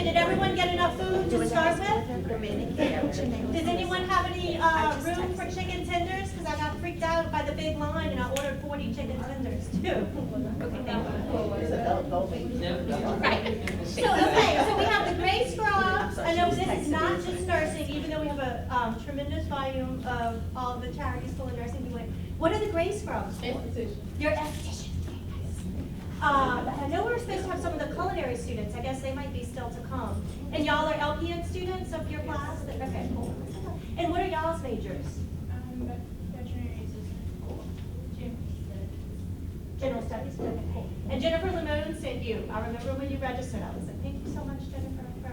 Okay, did everyone get enough food to start with? Does anyone have any room for chicken tenders? Because I got freaked out by the big line and I ordered 40 chicken tenders too. Okay, thank you. Right. So we have the gray scrubs. I know this is not just nursing, even though we have a tremendous volume of all the charities full of nursing people. What are the gray scrubs? Your estheticians. I know we're supposed to have some of the culinary students. I guess they might be still to come. And y'all are LPN students of your class? Okay, cool. And what are y'all's majors? Veterinary assistant. Cool. General studies? Okay, cool. And Jennifer Limone sent you. I remember when you registered, I was like, thank you so much, Jennifer, for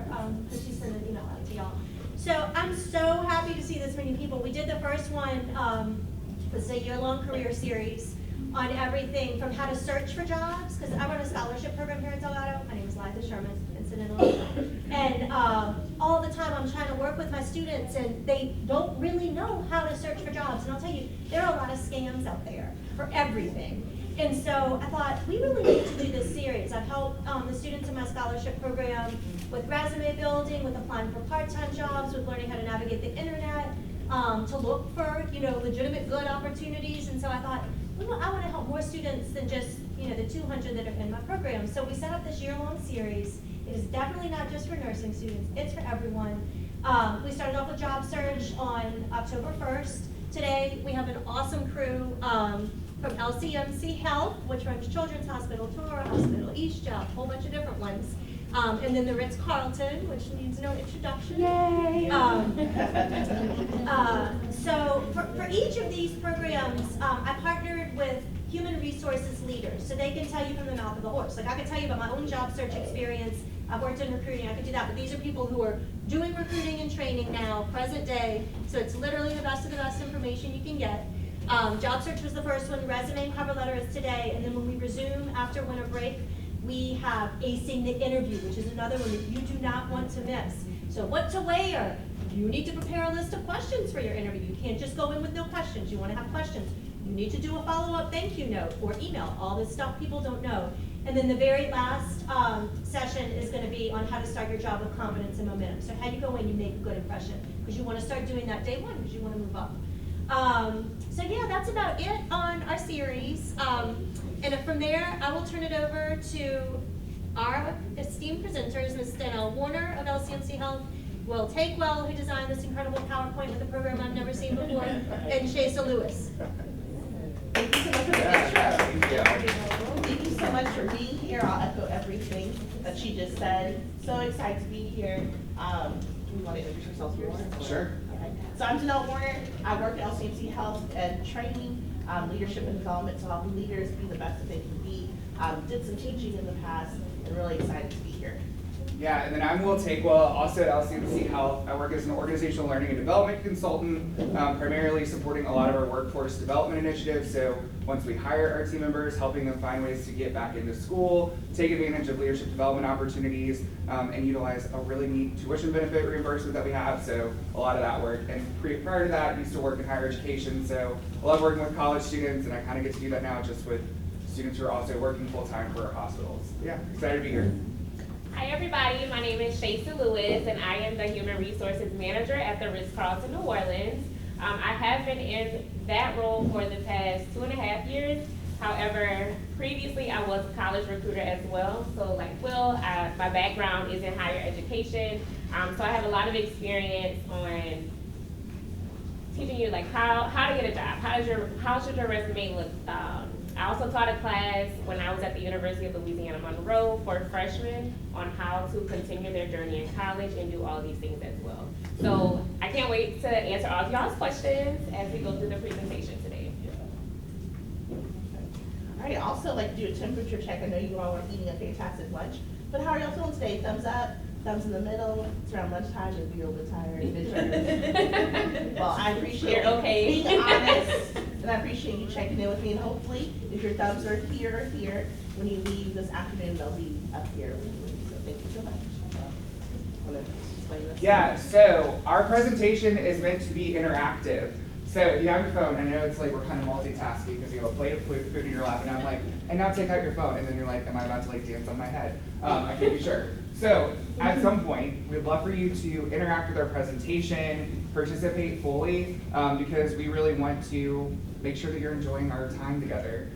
she sent an email out to y'all. So I'm so happy to see this many people. We did the first one, was a year-long career series on everything from how to search for jobs, because I run a scholarship program here at Delgado. My name is Liza Sherman, incidentally. And all the time I'm trying to work with my students and they don't really know how to search for jobs. And I'll tell you, there are a lot of scams out there for everything. And so I thought, we really need to do this series. I've helped the students in my scholarship program with resume building, with applying for part-time jobs, with learning how to navigate the internet, to look for, legitimate good opportunities. And so I thought, I want to help more students than just, the 200 that are in my program. So we set up this year-long series. It is definitely not just for nursing students, it's for everyone. We started off with job search on October 1st. Today, we have an awesome crew from LCMC Health, which runs Children's Hospital, Tora Hospital, East Jeff, a whole bunch of different ones. And then the Ritz-Carlton, which needs no introduction. Yay! So for each of these programs, I partnered with human resources leaders, so they can tell you from the mouth of the horse. Like I can tell you about my own job search experience. I've worked in recruiting, I could do that, but these are people who are doing recruiting and training now, present day, so it's literally the best of the best information you can get. Job search was the first one, resume and cover letter is today, and then when we resume after winter break, we have acing the interview, which is another one that you do not want to miss. So what to wear? You need to prepare a list of questions for your interview. You can't just go in with no questions. You want to have questions. You need to do a follow-up thank you note or email, all this stuff people don't know. And then the very last session is going to be on how to start your job with confidence and momentum. So how you go in, you make a good impression, because you want to start doing that day one, because you want to move up. So yeah, that's about it on our series. And from there, I will turn it over to our esteemed presenters, Ms. Danielle Warner of LCMC Health, Will Takewell, who designed this incredible PowerPoint with a program I've never seen before, and Shasa Lewis. Thank you so much for the intro. Thank you so much for being here. I'll echo everything that she just said. So excited to be here. Do we want to introduce ourselves more? Sure. Okay. So I'm Janelle Warner. I work at LCMC Health and Training, Leadership and Development to help leaders be the best that they can be. Did some teaching in the past and really excited to be here. Yeah, and then I'm Will Takewell, also at LCMC Health. I work as an organizational learning and development consultant, primarily supporting a lot of our workforce development initiatives. So once we hire our team members, helping them find ways to get back into school, take advantage of leadership development opportunities, and utilize a really neat tuition benefit reimbursement that we have. So a lot of that work. And prior to that, I used to work in higher education. So I love working with college students, and I kind of get to do that now just with students who are also working full-time for our hospitals. Yeah, excited to be here. Hi everybody, my name is Shasa Lewis and I am the Human Resources Manager at the Ritz-Carlton New Orleans. I have been in that role for the past 2.5 years. However, previously I was a college recruiter as well. So like Will, my background is in higher education. So I have a lot of experience on teaching you like how to get a job, how should your resume look. I also taught a class when I was at the University of Louisiana Monroe for freshmen on how to continue their journey in college and do all these things as well. So I can't wait to answer all of y'all's questions as we go through the presentation today. All right, also like to do a temperature check. I know you all are eating a fantastic lunch, but how are y'all feeling today? Thumbs up, thumbs in the middle. It's around lunchtime, you'll be a little bit tired, a bit nervous. Well, I appreciate okay. being honest, and I appreciate you checking in with me, and hopefully, if your thumbs are here or here, when you leave this afternoon, they'll be up here with you. So thank you so much. Want to explain this? Yeah, so our presentation is meant to be interactive. So if you have your phone, I know it's like we're kind of multitasking because you have a plate of food in your lap, and I'm like, and now take out your phone, and then you're like, am I about to like dance on my head? I can't be sure. So, at some point, we'd love for you to interact with our presentation, participate fully, because we really want to make sure that you're enjoying our time together.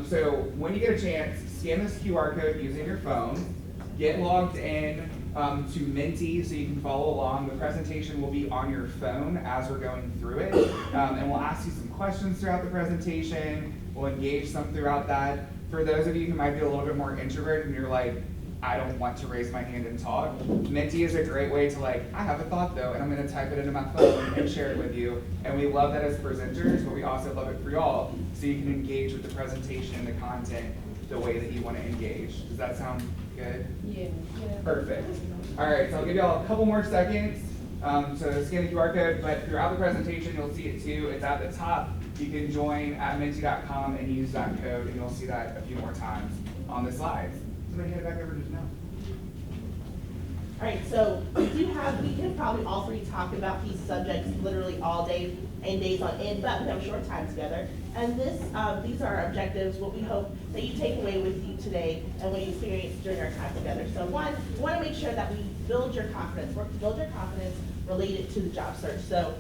So, when you get a chance, scan this QR code using your phone, get logged in to Menti so you can follow along. The presentation will be on your phone as we're going through it, and we'll ask you some questions throughout the presentation. We'll engage some throughout that. For those of you who might be a little bit more introverted and you're like, I don't want to raise my hand and talk, Menti is a great way to I have a thought though, and I'm gonna type it into my phone and share it with you. And we love that as presenters, but we also love it for y'all, so you can engage with the presentation and the content the way that you wanna engage. Does that sound good? Yeah. Perfect. All right, so I'll give y'all a couple more seconds. So scan the QR code, but throughout the presentation, you'll see it too. It's at the top. You can join at menti.com and use that code, and you'll see that a few more times on the slides. Somebody hand it back over to Janelle. All right, so we can probably all three talk about these subjects literally all day and days on end, but we have a short time together. And these are our objectives, what we hope that you take away with you today and what you experienced during our time together. So one, we want to make sure that we build your confidence, work to build your confidence related to the job search. So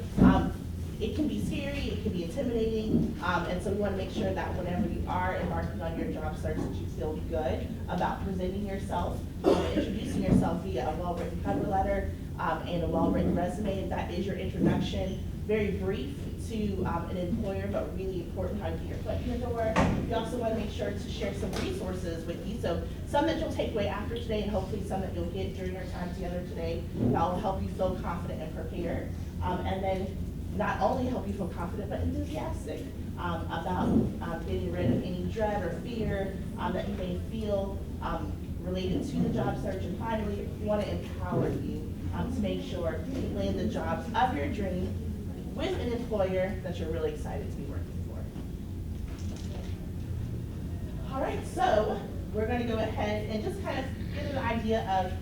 it can be scary, it can be intimidating, and so we want to make sure that whenever you are embarking on your job search that you feel good about presenting yourself, introducing yourself via a well-written cover letter and a well-written resume. If that is your introduction, very brief to an employer, but really important how you get your foot in the door. We also want to make sure to share some resources with you. So some that you'll take away after today, and hopefully some that you'll get during our time together today that will help you feel confident and prepared. And then not only help you feel confident, but enthusiastic about getting rid of any dread or fear that you may feel related to the job search. And finally, we want to empower you to make sure you land the jobs of your dream with an employer that you're really excited to be working for. All right, so we're going to go ahead and just kind of get an idea of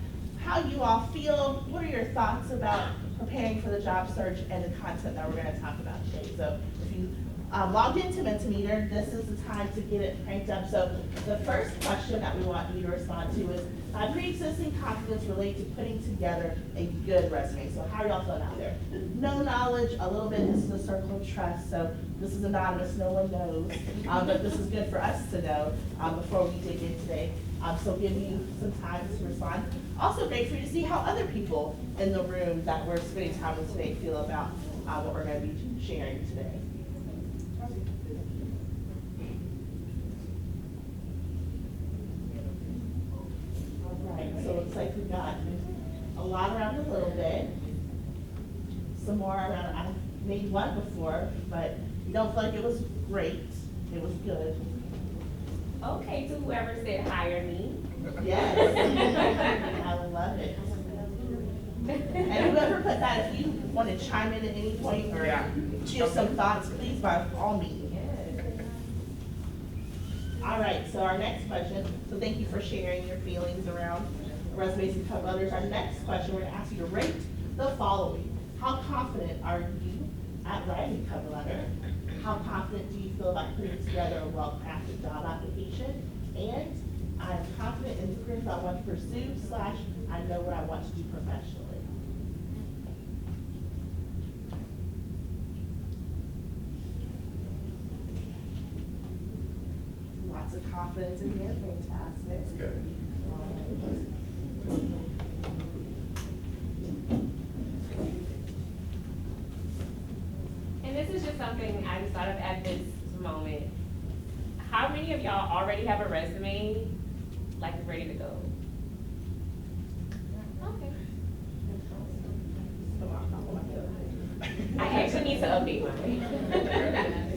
how you all feel. What are your thoughts about preparing for the job search and the content that we're going to talk about today? So if you logged into Mentimeter, this is the time to get it cranked up. So the first question that we want you to respond to is, pre-existing confidence related to putting together a good resume. So how are y'all feeling out there? No knowledge, a little bit, this is a circle of trust, so this is anonymous, no one knows, but this is good for us to know before we dig in today. So give you some time to respond. Also great for you to see how other people in the room that we're spending time with today feel about what we're going to be sharing today. So it looks like we've got a lot around a little bit. Some more around, I made one before, but you don't feel like it was great. It was good. Okay, to whoever said hire me. Yes. I love it. And whoever put that, if you want to chime in at any point or give some thoughts, please by all means. All right, so our next question, so thank you for sharing your feelings around resumes and cover letters. Our next question, we're going to ask you to rate the following. How confident are you at writing a cover letter? How confident do you feel about putting together a well-crafted job application? And I'm confident in the career I want to pursue / I know what I want to do professionally. Lots of confidence in here, fantastic. That's good. And this is just something I just thought of at this moment. How many of y'all already have a resume, like ready to go? Okay. I actually need to update mine.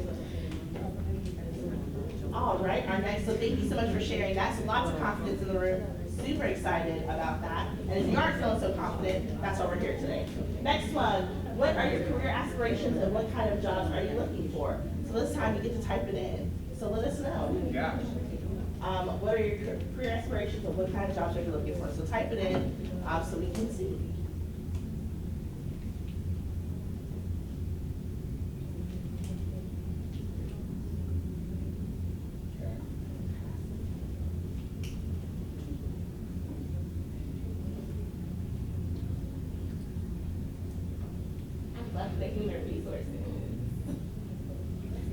All right, our next, so thank you so much for sharing that. So lots of confidence in the room, super excited about that. And if you aren't feeling so confident, that's why we're here today. Next one, what are your career aspirations and what kind of jobs are you looking for? So this time you get to type it in. So let us know. Yeah. What are your career aspirations and what kind of jobs are you looking for? So type it in so we can see. the human resources.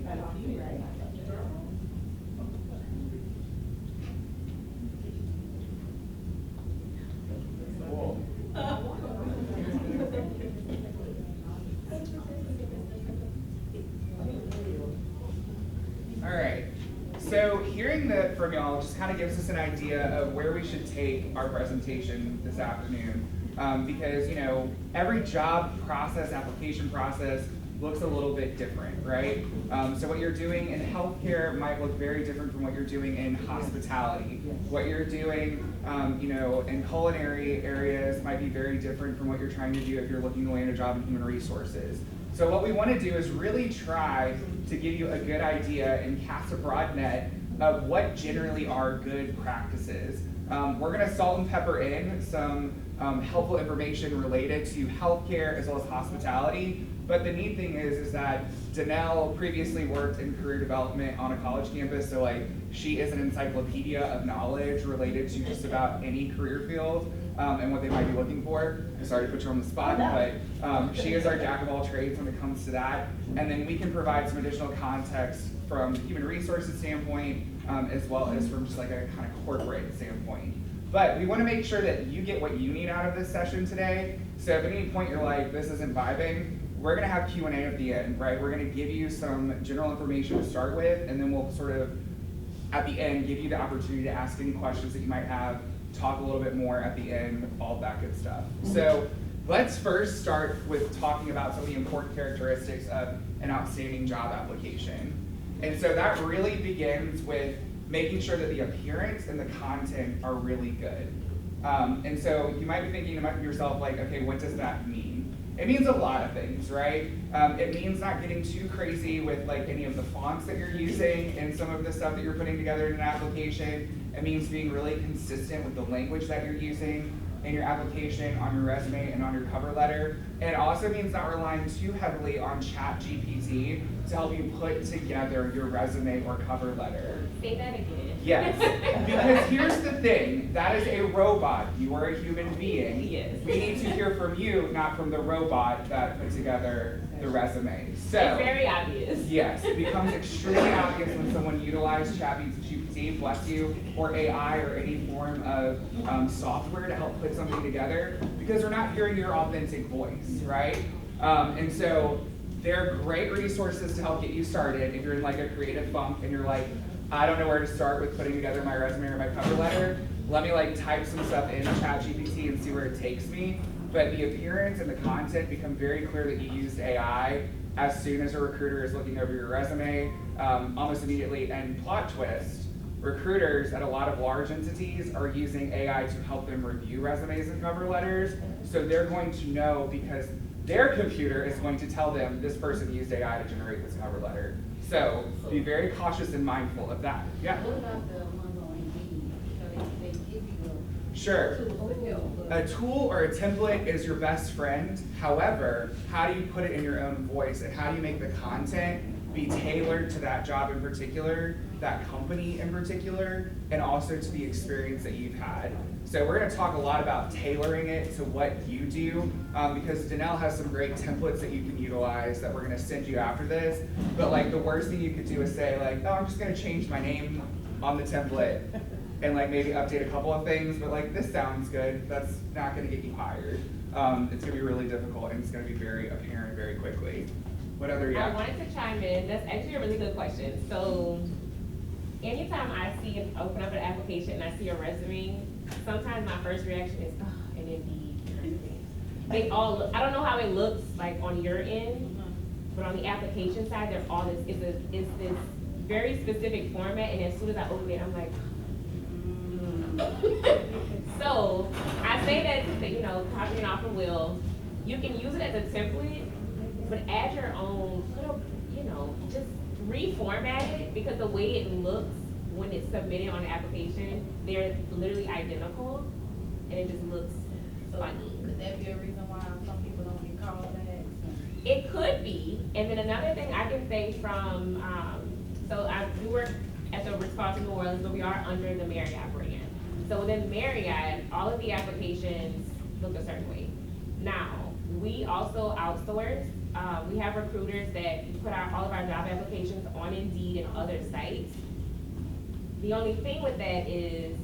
That's on you, right? All right, so hearing that from y'all just kind of gives us an idea of where we should take our presentation this afternoon. Because, you know, every job process, application process looks a little bit different, right? So what you're doing in healthcare might look very different from what you're doing in hospitality. What you're doing, you know, in culinary areas might be very different from what you're trying to do if you're looking to land a job in human resources. So what we want to do is really try to give you a good idea and cast a broad net of what generally are good practices. We're going to salt and pepper in some helpful information related to healthcare as well as hospitality. But the neat thing is that Danelle previously worked in career development on a college campus, so like she is an encyclopedia of knowledge related to just about any career field and what they might be looking for. I'm sorry to put you on the spot, but she is our jack of all trades when it comes to that. And then we can provide some additional context from the human resources standpoint, as well as from just like a kind of corporate standpoint. But we want to make sure that you get what you need out of this session today. So if at any point you're like, this isn't vibing, we're going to have Q&A at the end, right? We're going to give you some general information to start with, and then we'll sort of, at the end, give you the opportunity to ask any questions that you might have, talk a little bit more at the end, all of that good stuff. So let's first start with talking about some of the important characteristics of an outstanding job application. And so that really begins with making sure that the appearance and the content are really good. And so you might be thinking to yourself, like, okay, what does that mean? It means a lot of things, right? It means not getting too crazy with like any of the fonts that you're using and some of the stuff that you're putting together in an application. It means being really consistent with the language that you're using in your application, on your resume, and on your cover letter. And it also means not relying too heavily on ChatGPT to help you put together your resume or cover letter. Say that again. Yes, because here's the thing, that is a robot, you are a human being. Yes. We need to hear from you, not from the robot that put together the resume. So, It's very obvious. yes, it becomes extremely obvious when someone utilizes ChatGPT, bless you, or AI or any form of software to help put something together, because we're not hearing your authentic voice, right? And so they're great resources to help get you started if you're in like a creative funk and you're like, I don't know where to start with putting together my resume or my cover letter. Let me like type some stuff in ChatGPT and see where it takes me. But the appearance and the content become very clear that you used AI as soon as a recruiter is looking over your resume, almost immediately. And plot twist, recruiters at a lot of large entities are using AI to help them review resumes and cover letters. So they're going to know because their computer is going to tell them this person used AI to generate this cover letter. So be very cautious and mindful of that. Yeah. What about the ones on Indeed? So they give you Sure. the tools to help. A tool or a template is your best friend. However, how do you put it in your own voice, and how do you make the content be tailored to that job in particular, that company in particular, and also to the experience that you've had? So we're going to talk a lot about tailoring it to what you do, because Danelle has some great templates that you can utilize that we're going to send you after this. But like the worst thing you could do is say like, oh, I'm just going to change my name on the template and like maybe update a couple of things, but like this sounds good. That's not going to get you hired. It's going to be really difficult, and it's going to be very apparent very quickly. What other? I wanted to chime in. That's actually a really good question. So anytime I see an open up an application and I see a resume, sometimes my first reaction is, oh, an Indeed resume. They all look, I don't know how it looks like on your end, but on the application side, they're all this, it's this very specific format, and as soon as I open it, I'm like, So I say that, you know, copying off of Will, you can use it as a template, but add your own little, you know, just reformat it, because the way it looks when it's submitted on the application, they're literally identical, and it just looks funny. Could that be a reason why some people don't get called back? It could be. And then another thing I can say from, so we work at the Ritz-Carlton New Orleans, but we are under the Marriott brand. So within Marriott, all of the applications look a certain way. Now, We also outsource. We have recruiters that put out all of our job applications on Indeed and other sites. The only thing with that is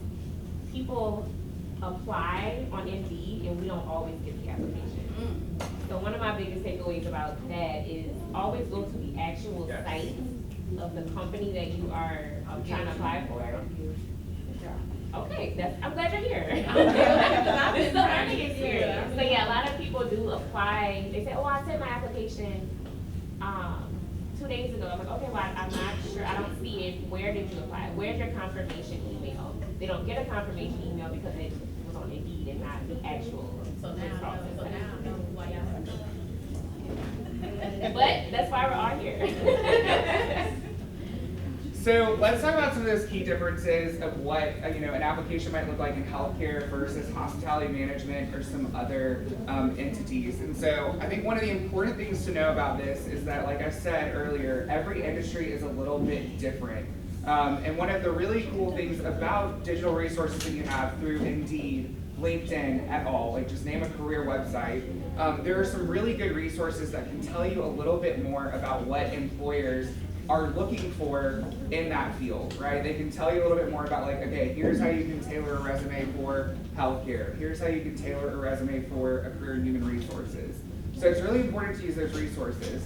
people apply on Indeed and we don't always get the application. So one of my biggest takeaways about that is always go to the actual Yes. site of the company that you are trying to apply for. Okay, I'm glad you're here. This is a learning experience. So yeah, a lot of people do apply. They say, oh, I sent my application 2 days ago. I'm like, okay, well, I'm not sure. I don't see it. Where did you apply? Where's your confirmation email? They don't get a confirmation email because it was on Indeed and not the actual. So now I know why y'all But that's why we're all here. So let's talk about some of those key differences of what an application might look like in healthcare versus hospitality management or some other entities. And so I think one of the important things to know about this is that, like I said earlier, every industry is a little bit different. And one of the really cool things about digital resources that you have through Indeed, LinkedIn, et al., like just name a career website, there are some really good resources that can tell you a little bit more about what employers are looking for in that field, right? They can tell you a little bit more about, like, okay, here's how you can tailor a resume for healthcare. Here's how you can tailor a resume for a career in human resources. So it's really important to use those resources.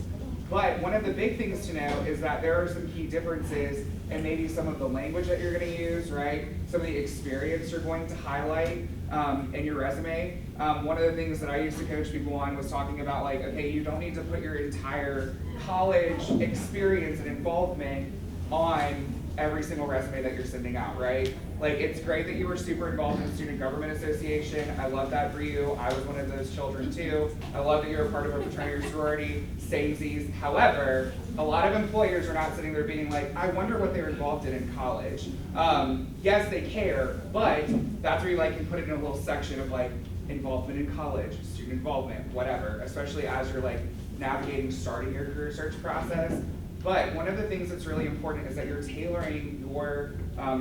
But one of the big things to know is that there are some key differences in maybe some of the language that you're going to use, right? Some of the experience you're going to highlight in your resume. One of the things that I used to coach people on was talking about, like, okay, you don't need to put your entire college experience and involvement on every single resume that you're sending out, right? Like, it's great that you were super involved in the Student Government Association. I love that for you. I was one of those children too. I love that you're a part of a fraternity or sorority, samesies. However, a lot of employers are not sitting there being like, I wonder what they were involved in college. Yes, they care, but that's where you can put it in a little section of involvement in college, student involvement, whatever, especially as you're navigating, starting your career search process. But one of the things that's really important is that you're tailoring your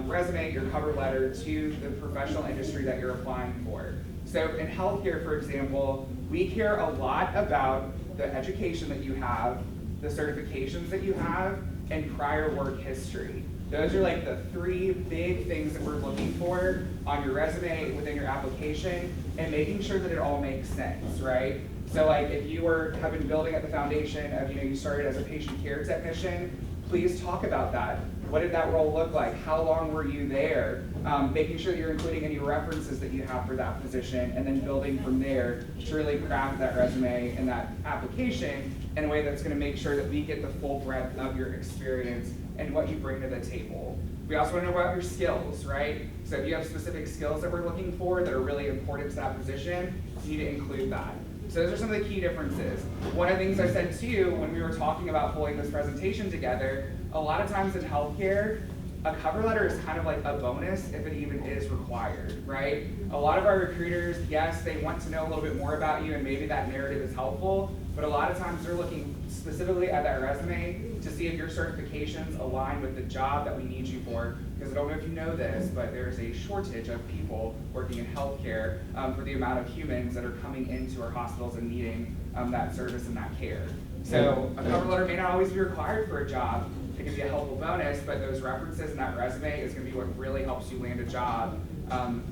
resume, your cover letter to the professional industry that you're applying for. So in healthcare, for example, we care a lot about the education that you have, the certifications that you have, and prior work history. Those are the three big things that we're looking for on your resume, within your application, and making sure that it all makes sense, right? So if you have been building at the foundation of, you started as a patient care technician, please talk about that. What did that role look like? How long were you there? Making sure that you're including any references that you have for that position, and then building from there to really craft that resume and that application in a way that's gonna make sure that we get the full breadth of your experience and what you bring to the table. We also wanna know about your skills, right? So if you have specific skills that we're looking for that are really important to that position, you need to include that. So those are some of the key differences. One of the things I said to you when we were talking about pulling this presentation together, a lot of times in healthcare, a cover letter is kind of like a bonus if it even is required, right? A lot of our recruiters, yes, they want to know a little bit more about you and maybe that narrative is helpful, but a lot of times they're looking specifically at that resume to see if your certifications align with the job that we need you for. Because I don't know if you know this, but there's a shortage of people working in healthcare for the amount of humans that are coming into our hospitals and needing that service and that care. So a cover letter may not always be required for a job. It can be a helpful bonus, but those references in that resume is going to be what really helps you land a job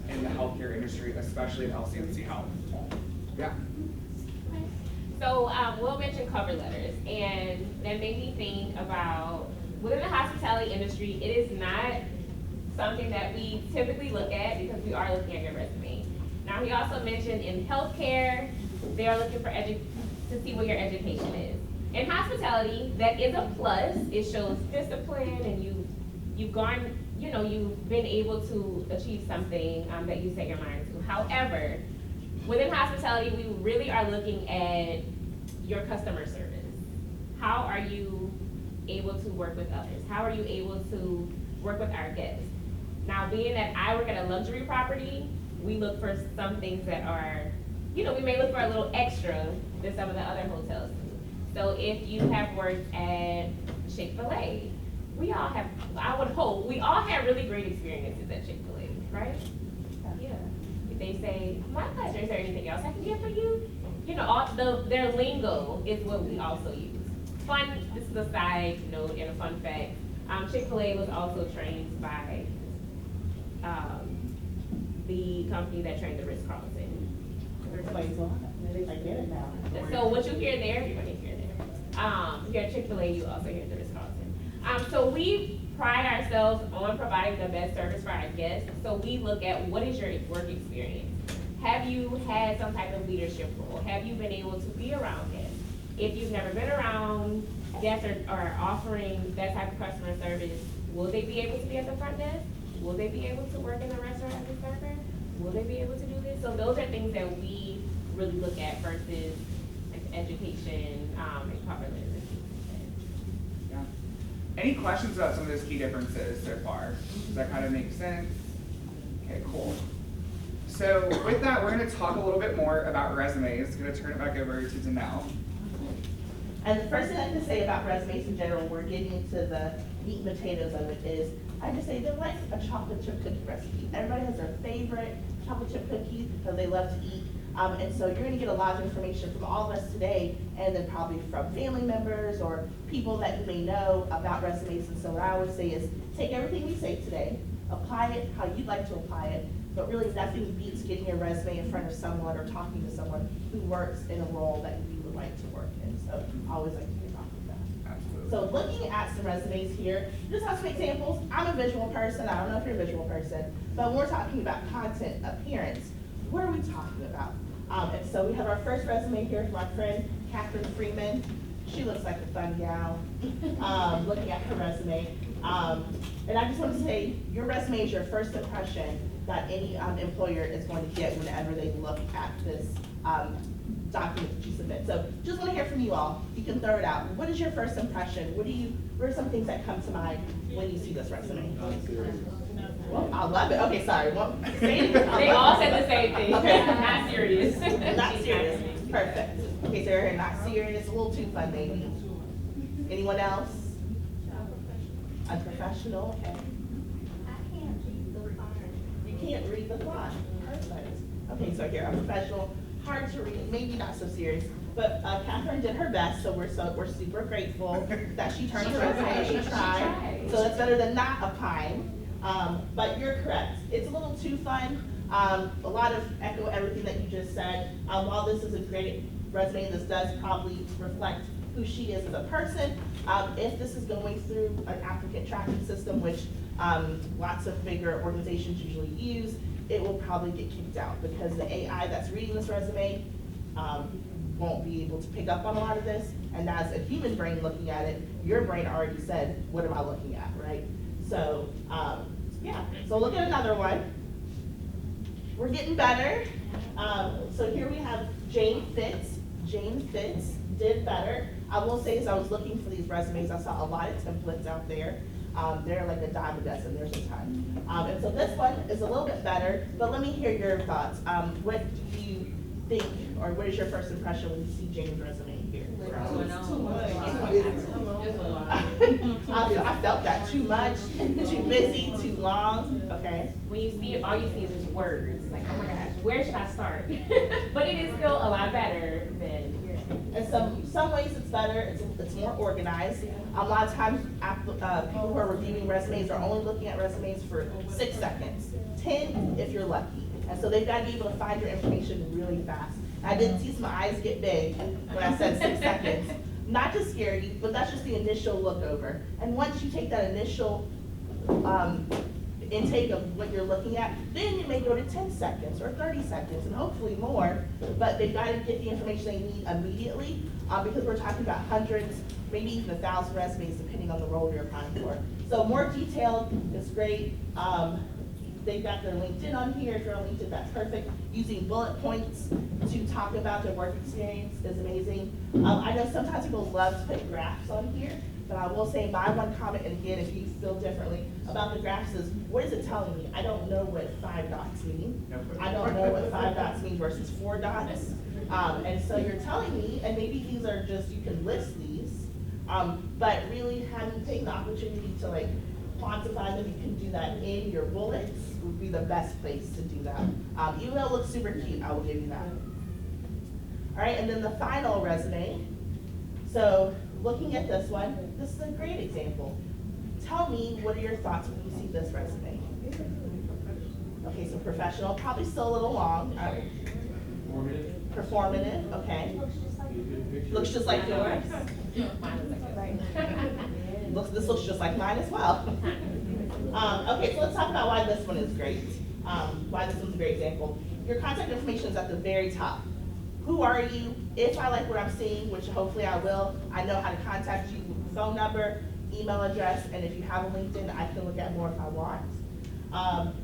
in the healthcare industry, especially at LCMC Health. Yeah. So Will mentioned cover letters, and that made me think about, within the hospitality industry, it is not something that we typically look at because we are looking at your resume. Now, he also mentioned in healthcare, they are looking for to see what your education is. In hospitality, that is a plus. It shows discipline, and you've gone, you've been able to achieve something that you set your mind to. However, within hospitality, we really are looking at your customer service. How are you able to work with others? How are you able to work with our guests? Now, being that I work at a luxury property, we look for some things that are, we may look for a little extra than some of the other hotels do. So if you have worked at Chick-fil-A, I would hope, we all have really great experiences at Chick-fil-A, right? Yeah. they say, my pleasure, is there anything else I can get for you? You know, their lingo is what we also use. Fun, this is a side note and a fun fact. Chick-fil-A was also trained by the company that trained the Ritz-Carlton. Explains a lot. I get it now. So what you hear there, you're gonna hear there. You hear Chick-fil-A, you also hear the Ritz-Carlton. So we pride ourselves on providing the best service for our guests. So we look at what is your work experience. Have you had some type of leadership role? Have you been able to be around guests? If you've never been around guests or offering that type of customer service, will they be able to be at the front desk? Will they be able to work in a restaurant as a server? Will they be able to do this? So those are things that we really look at versus like education, and proper literacy. Yeah. Any questions about some of those key differences so far? Does that kind of make sense? Okay, cool. So with that, we're gonna talk a little bit more about resumes. I'm gonna turn it back over to Danelle. And the first thing I can say about resumes in general, we're getting into the meat and potatoes of it, is I just say they're like a chocolate chip cookie recipe. Everybody has their favorite chocolate chip cookie that they love to eat. And so you're gonna get a lot of information from all of us today, and then probably from family members or people that you may know about resumes. And so what I always say is take everything we say today, apply it how you'd like to apply it, but really nothing beats getting your resume in front of someone or talking to someone who works in a role that you would like to work in. So I always like to kick off with that. Absolutely. So looking at some resumes here, just have some examples. I'm a visual person. I don't know if you're a visual person, but when we're talking about content appearance, what are we talking about? And so we have our first resume here from our friend, Catherine Freeman. She looks like a fun gal, looking at her resume. And I just want to say, your resume is your first impression that any employer is going to get whenever they look at this document that you submit. So just want to hear from you all. You can throw it out. What is your first impression? What are some things that come to mind when you see this resume? Well, I love it. Okay, sorry. Well, They all said the same thing. Okay. Not serious. Not serious. Perfect. Okay, so you're not serious, a little too fun, maybe. Anyone else? Unprofessional, okay. I can't read the font. You can't read the font. Perfect. Okay, so here, unprofessional, hard to read, maybe not so serious. But Catherine did her best, so we're super grateful that she turned her resume. She tried. So that's better than not applying. But you're correct. It's a little too fun. A lot of echo everything that you just said. While this is a great resume, this does probably reflect who she is as a person. If this is going through an applicant tracking system, which lots of bigger organizations usually use, it will probably get kicked out because the AI that's reading this resume won't be able to pick up on a lot of this. And as a human brain looking at it, your brain already said, what am I looking at, right? So, yeah, so look at another one. We're getting better. So here we have Jane Fitz. Jane Fitz did better. I will say, as I was looking for these resumes, I saw a lot of templates out there. They're like a dime a dozen, there's a ton. And so this one is a little bit better, but let me hear your thoughts. What do you think, or what is your first impression when you see Jane's resume here? I felt that, too much, too busy, too long, okay. When you see it, all you see is just words. Like, oh my gosh, where should I start? But it is still a lot better than yours. In some ways it's better, it's more organized. A lot of times, people who are reviewing resumes are only looking at resumes for 6 seconds, 10 if you're lucky. And so they've got to be able to find your information really fast. I did see some eyes get big when I said 6 seconds. Not to scare you, but that's just the initial look over. And once you take that initial intake of what you're looking at, then you may go to 10 seconds or 30 seconds and hopefully more, but they've got to get the information they need immediately because we're talking about hundreds, maybe even 1,000 resumes depending on the role you're applying for. So more detailed is great. They've got their LinkedIn on here. If you're on LinkedIn, that's perfect. Using bullet points to talk about their work experience is amazing. I know sometimes people love to put graphs on here, but I will say my one comment, and again, if you feel differently about the graphs, is what is it telling me? I don't know what 5 dots mean. I don't know what 5 dots mean versus 4 dots. And so you're telling me, and maybe these are just, you can list these, but really having taken the opportunity to like quantify them, you can do that in your bullets, would be the best place to do that. Even though it looks super cute, I will give you that. All right, and then the final resume. So looking at this one, this is a great example. Tell me, what are your thoughts when you see this resume? Okay, so professional, probably still a little long. Performative, okay. Looks just like yours. This looks just like mine as well. Okay, so let's talk about why this one is great. Why this one's a great example. Your contact information is at the very top. Who are you? If I like what I'm seeing, which hopefully I will, I know how to contact you, phone number, email address, and if you have a LinkedIn, I can look at more if I want.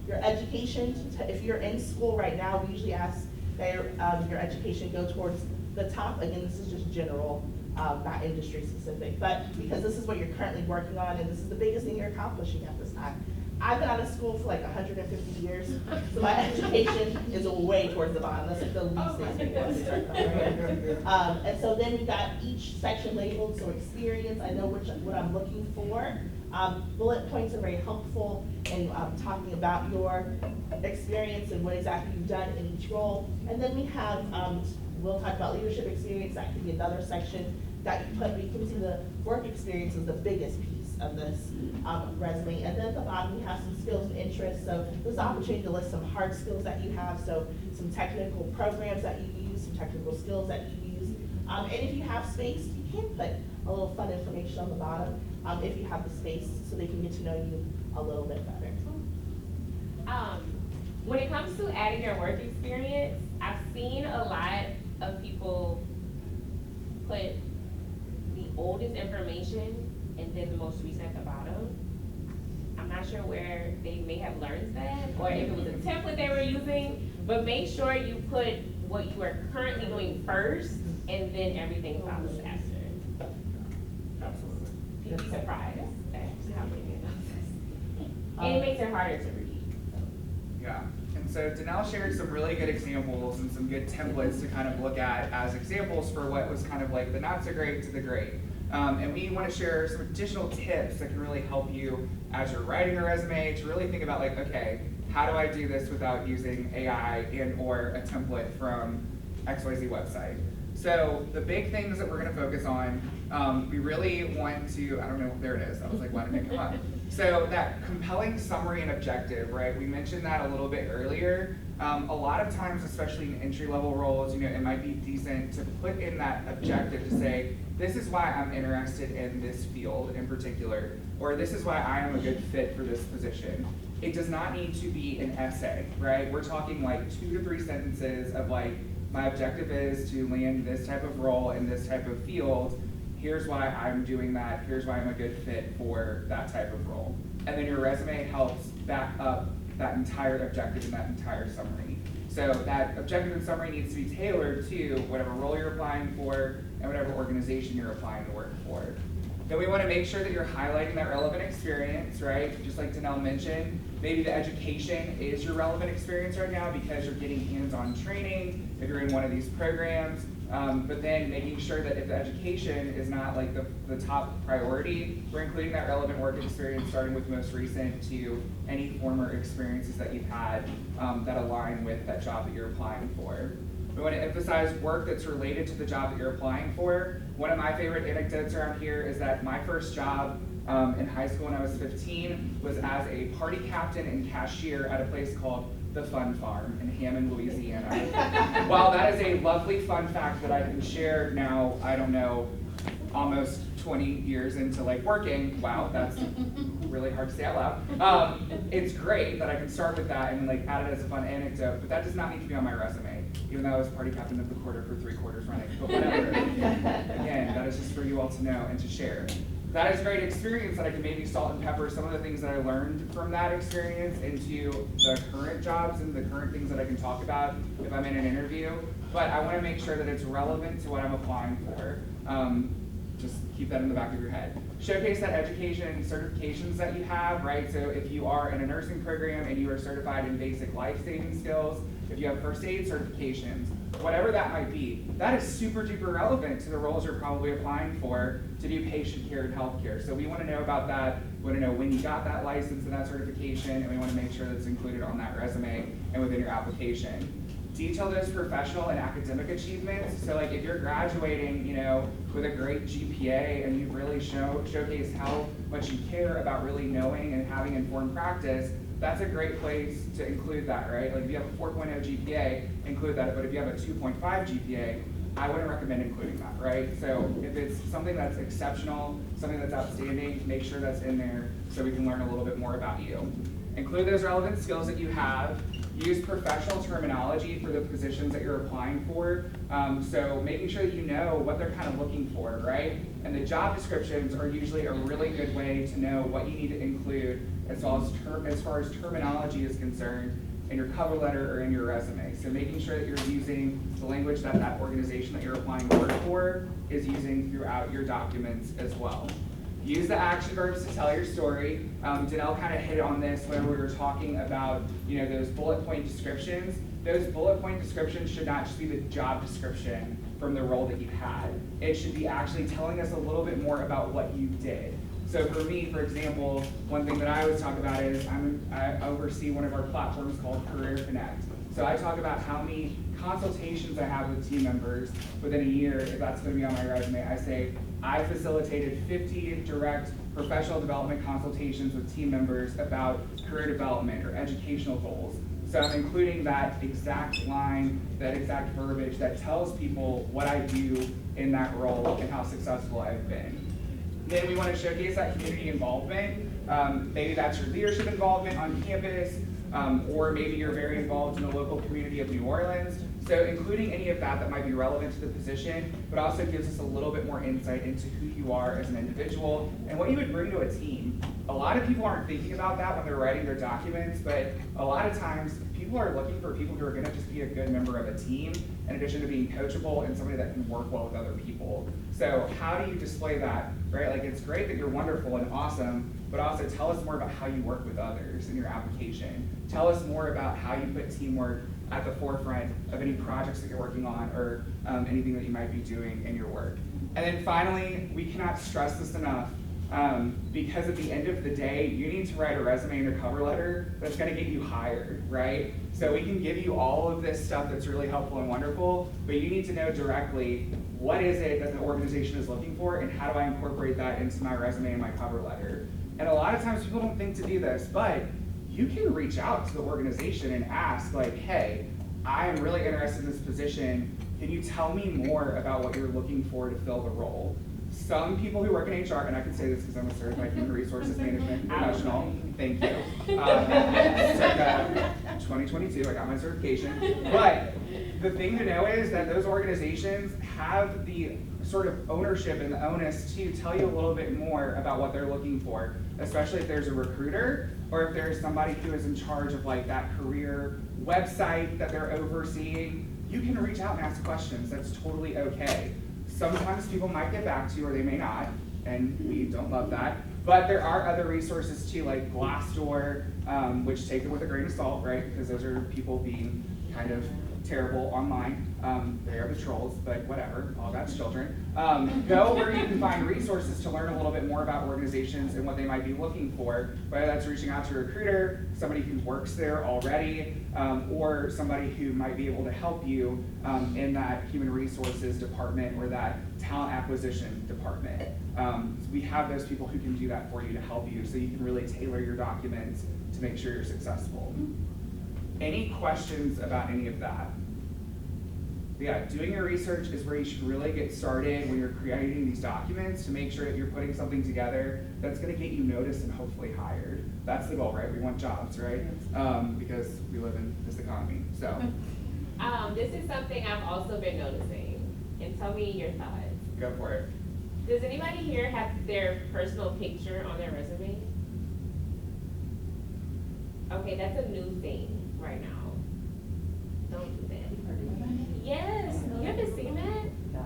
Your education, if you're in school right now, we usually ask that your education go towards the top. Again, this is just general, not industry specific, but because this is what you're currently working on and this is the biggest thing you're accomplishing at this time. I've been out of school for like 150 years, so my education is way towards the bottom. That's like the least thing we want to start on. And so then we've got each section labeled, so experience, I know what I'm looking for. Bullet points are very helpful in talking about your experience and what exactly you've done in each role. And then we have, we'll talk about leadership experience, that could be another section that you put, but you can see the work experience is the biggest piece of this resume. And then at the bottom, we have some skills and interests. So there's an opportunity to list some hard skills that you have, so some technical programs that you use, some technical skills that you use. And if you have space, you can put a little fun information on the bottom if you have the space, so they can get to know you a little bit better. When it comes to adding your work experience, I've seen a lot of people put the oldest information and then the most recent at the bottom. I'm not sure where they may have learned that, or if it was a template they were using, but make sure you put what you are currently doing first, and then everything follows after. Absolutely. You'd be surprised at how many analysis. And it makes it harder to read. Yeah, and so Danelle shared some really good examples and some good templates to kind of look at as examples for what was kind of like the not so great to the great. And we want to share some additional tips that can really help you as you're writing a resume to really think about like, okay, how do I do this without using AI and or a template from XYZ website? So the big things that we're going to focus on, we really want to, I don't know, there it is. I was like, why didn't it come up? So that compelling summary and objective, right? We mentioned that a little bit earlier. A lot of times, especially in entry-level roles, you know, it might be decent to put in that objective to say, this is why I'm interested in this field in particular, or this is why I am a good fit for this position. It does not need to be an essay, right? We're talking like 2 to 3 sentences of like, my objective is to land this type of role in this type of field. Here's why I'm doing that. Here's why I'm a good fit for that type of role. And then your resume helps back up that entire objective and that entire summary. So that objective and summary needs to be tailored to whatever role you're applying for and whatever organization you're applying to work for. Then we want to make sure that you're highlighting that relevant experience, right? Just like Danelle mentioned, maybe the education is your relevant experience right now because you're getting hands-on training if you're in one of these programs. But then making sure that if the education is not like the top priority, we're including that relevant work experience starting with most recent to any former experiences that you've had that align with that job that you're applying for. We want to emphasize work that's related to the job that you're applying for. One of my favorite anecdotes around here is that my first job in high school when I was 15 was as a party captain and cashier at a place called the Fun Farm in Hammond, Louisiana. While that is a lovely fun fact that I can share now, I don't know, almost 20 years into like working, wow, that's really hard to say out loud. It's great that I can start with that and like add it as a fun anecdote, but that does not need to be on my resume, even though I was party captain of the quarter for 3 quarters running, but whatever. Again, that is just for you all to know and to share. That is great experience that I can maybe salt and pepper some of the things that I learned from that experience into the current jobs and the current things that I can talk about if I'm in an interview. But I want to make sure that it's relevant to what I'm applying for. Just keep that in the back of your head. Showcase that education and certifications that you have, right? So if you are in a nursing program and you are certified in basic life-saving skills, if you have first aid certifications, whatever that might be, that is super duper relevant to the roles you're probably applying for to do patient care and healthcare. So we want to know about that We want to know when you got that license and that certification, and we want to make sure that's included on that resume and within your application. Detail those professional and academic achievements. So like if you're graduating, you know, with a great GPA and you really showcase how much you care about really knowing and having informed practice, that's a great place to include that, right? Like if you have a 4.0 GPA, include that, but if you have a 2.5 GPA, I wouldn't recommend including that, right? So if it's something that's exceptional, something that's outstanding, make sure that's in there so we can learn a little bit more about you. Include those relevant skills that you have. Use professional terminology for the positions that you're applying for. So making sure that you know what they're kind of looking for, right? And the job descriptions are usually a really good way to know what you need to include as far as terminology is concerned in your cover letter or in your resume. So making sure that you're using the language that that organization that you're applying to work for is using throughout your documents as well. Use the action verbs to tell your story. Danelle kind of hit on this when we were talking about, you know, those bullet point descriptions. Those bullet point descriptions should not just be the job description from the role that you had. It should be actually telling us a little bit more about what you did. So for me, for example, one thing that I always talk about is I oversee one of our platforms called Career Connect. So I talk about how many consultations I have with team members within a year. If that's going to be on my resume, I say I facilitated 50 direct professional development consultations with team members about career development or educational goals. So I'm including that exact line, that exact verbiage that tells people what I do in that role and how successful I've been. Then we want to showcase that community involvement. Maybe that's your leadership involvement on campus, or maybe you're very involved in the local community of New Orleans. So including any of that might be relevant to the position, but also gives us a little bit more insight into who you are as an individual and what you would bring to a team. A lot of people aren't thinking about that when they're writing their documents, but a lot of times people are looking for people who are gonna just be a good member of a team, in addition to being coachable and somebody that can work well with other people. So how do you display that, right? Like it's great that you're wonderful and awesome, but also tell us more about how you work with others in your application. Tell us more about how you put teamwork at the forefront of any projects that you're working on or anything that you might be doing in your work. And then finally, we cannot stress this enough, because at the end of the day, you need to write a resume and a cover letter that's gonna get you hired, right? So we can give you all of this stuff that's really helpful and wonderful, but you need to know directly what is it that the organization is looking for and how do I incorporate that into my resume and my cover letter. And a lot of times people don't think to do this, but you can reach out to the organization and ask like, hey, I am really interested in this position. Can you tell me more about what you're looking for to fill the role? Some people who work in HR, and I can say this because I'm a certified human resources management professional, thank you. Circa 2022, I got my certification. But the thing to know is that those organizations have the sort of ownership and the onus to tell you a little bit more about what they're looking for, especially if there's a recruiter or if there's somebody who is in charge of like that career website that they're overseeing. You can reach out and ask questions. That's totally okay. Sometimes people might get back to you or they may not, and we don't love that. But there are other resources too, like Glassdoor, which take it with a grain of salt, right? Because those are people being kind of terrible online. They are the trolls, but whatever, all God's children. Go where you can find resources to learn a little bit more about organizations and what they might be looking for, whether that's reaching out to a recruiter, somebody who works there already, or somebody who might be able to help you in that human resources department or that talent acquisition department. We have those people who can do that for you to help you so you can really tailor your documents to make sure you're successful. Any questions about any of that? Yeah, doing your research is where you should really get started when you're creating these documents to make sure that you're putting something together that's gonna get you noticed and hopefully hired. That's the goal, right? We want jobs, right? Because we live in this economy, so. This is something I've also been noticing, and tell me your thoughts. Go for it. Does anybody here have their personal picture on their resume? Okay, that's a new thing right now. Don't do that. Yes, you haven't seen that?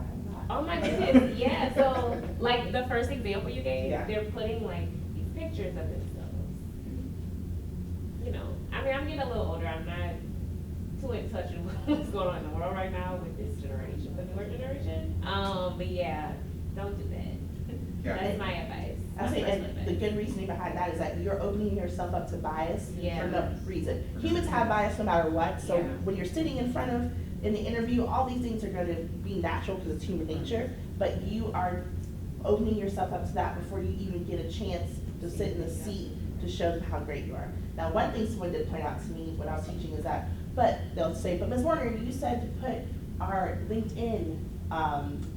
Oh my goodness, yeah, so like the first example you gave, Yeah. they're putting like these pictures of themselves. You know, I mean, I'm getting a little older, I'm not too in touch with what's going on in the world right now with this generation, the newer generation. But yeah, don't do that. Yeah. That's my advice. I say, and the good reasoning behind that is that you're opening yourself up to bias Yeah. for no reason. Humans have bias no matter what, so Yeah. when you're sitting in front of, in the interview, all these things are gonna be natural because it's human nature, but you are opening yourself up to that before you even get a chance to sit in the seat to show them how great you are. Now, one thing someone did point out to me when I was teaching is that, but they'll say, but Ms. Warner, you said to put our LinkedIn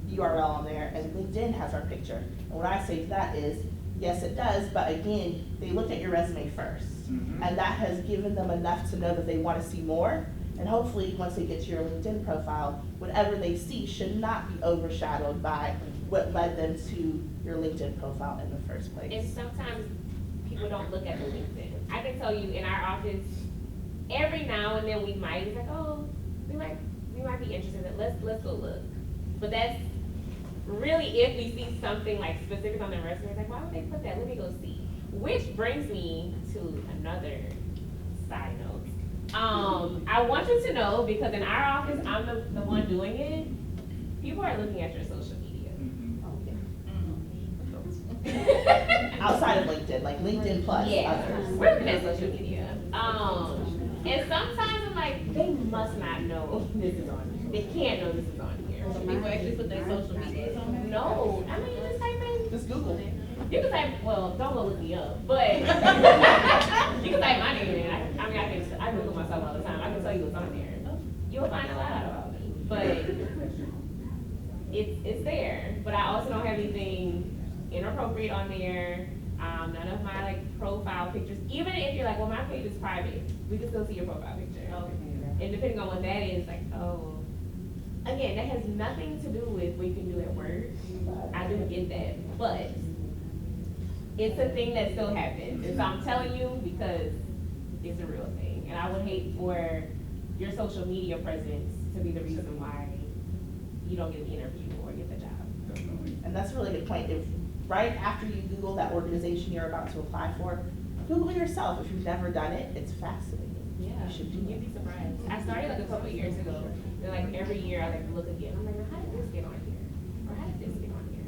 URL on there, and LinkedIn has our picture. And what I say to that is, yes, it does, but again, they looked at your resume first. Mhm. And that has given them enough to know that they want to see more. And hopefully, once they get to your LinkedIn profile, whatever they see should not be overshadowed by what led them to your LinkedIn profile in the first And place. sometimes people don't look at the LinkedIn. I can tell you in our office, every now and then we might, it's like, oh, we might be interested in it, let's go look. But that's really if we see something like specific on the resume, it's like, why would they put that? Let me go see. Which brings me to another side note. I want you to know, because in our office, I'm the one doing it, people are looking at your social media. Mhm. Outside of LinkedIn, like LinkedIn plus Yeah, others. we're looking at social media. And sometimes I'm like, they must not know this is on here. They can't know this is on here. People actually put their social medias on there? No, I mean, you just type in, Just Google. you can type, well, don't go look me up, but you can type my name in. I Google myself all the time. I can tell you what's on there. You'll find a lot out about me, but it's there. But I also don't have anything inappropriate on there. None of my like profile pictures, even if you're like, well, my page is private, we can still see your profile picture. And depending on what that is, like, oh, again, that has nothing to do with what you can do at work. I do get that, but it's a thing that still happens. And so I'm telling you because it's a real thing. And I would hate for your social media presence to be the reason why you don't get the interview or get the job. Definitely. And that's a really good point. If right after you Google that organization you're about to apply for, Google yourself. If you've never done it, it's fascinating. Yeah, You should do you'd it. be surprised. I started like a couple of years ago, and like every year I like look again. I'm like, well, how did this get on here? Or how did this get on here?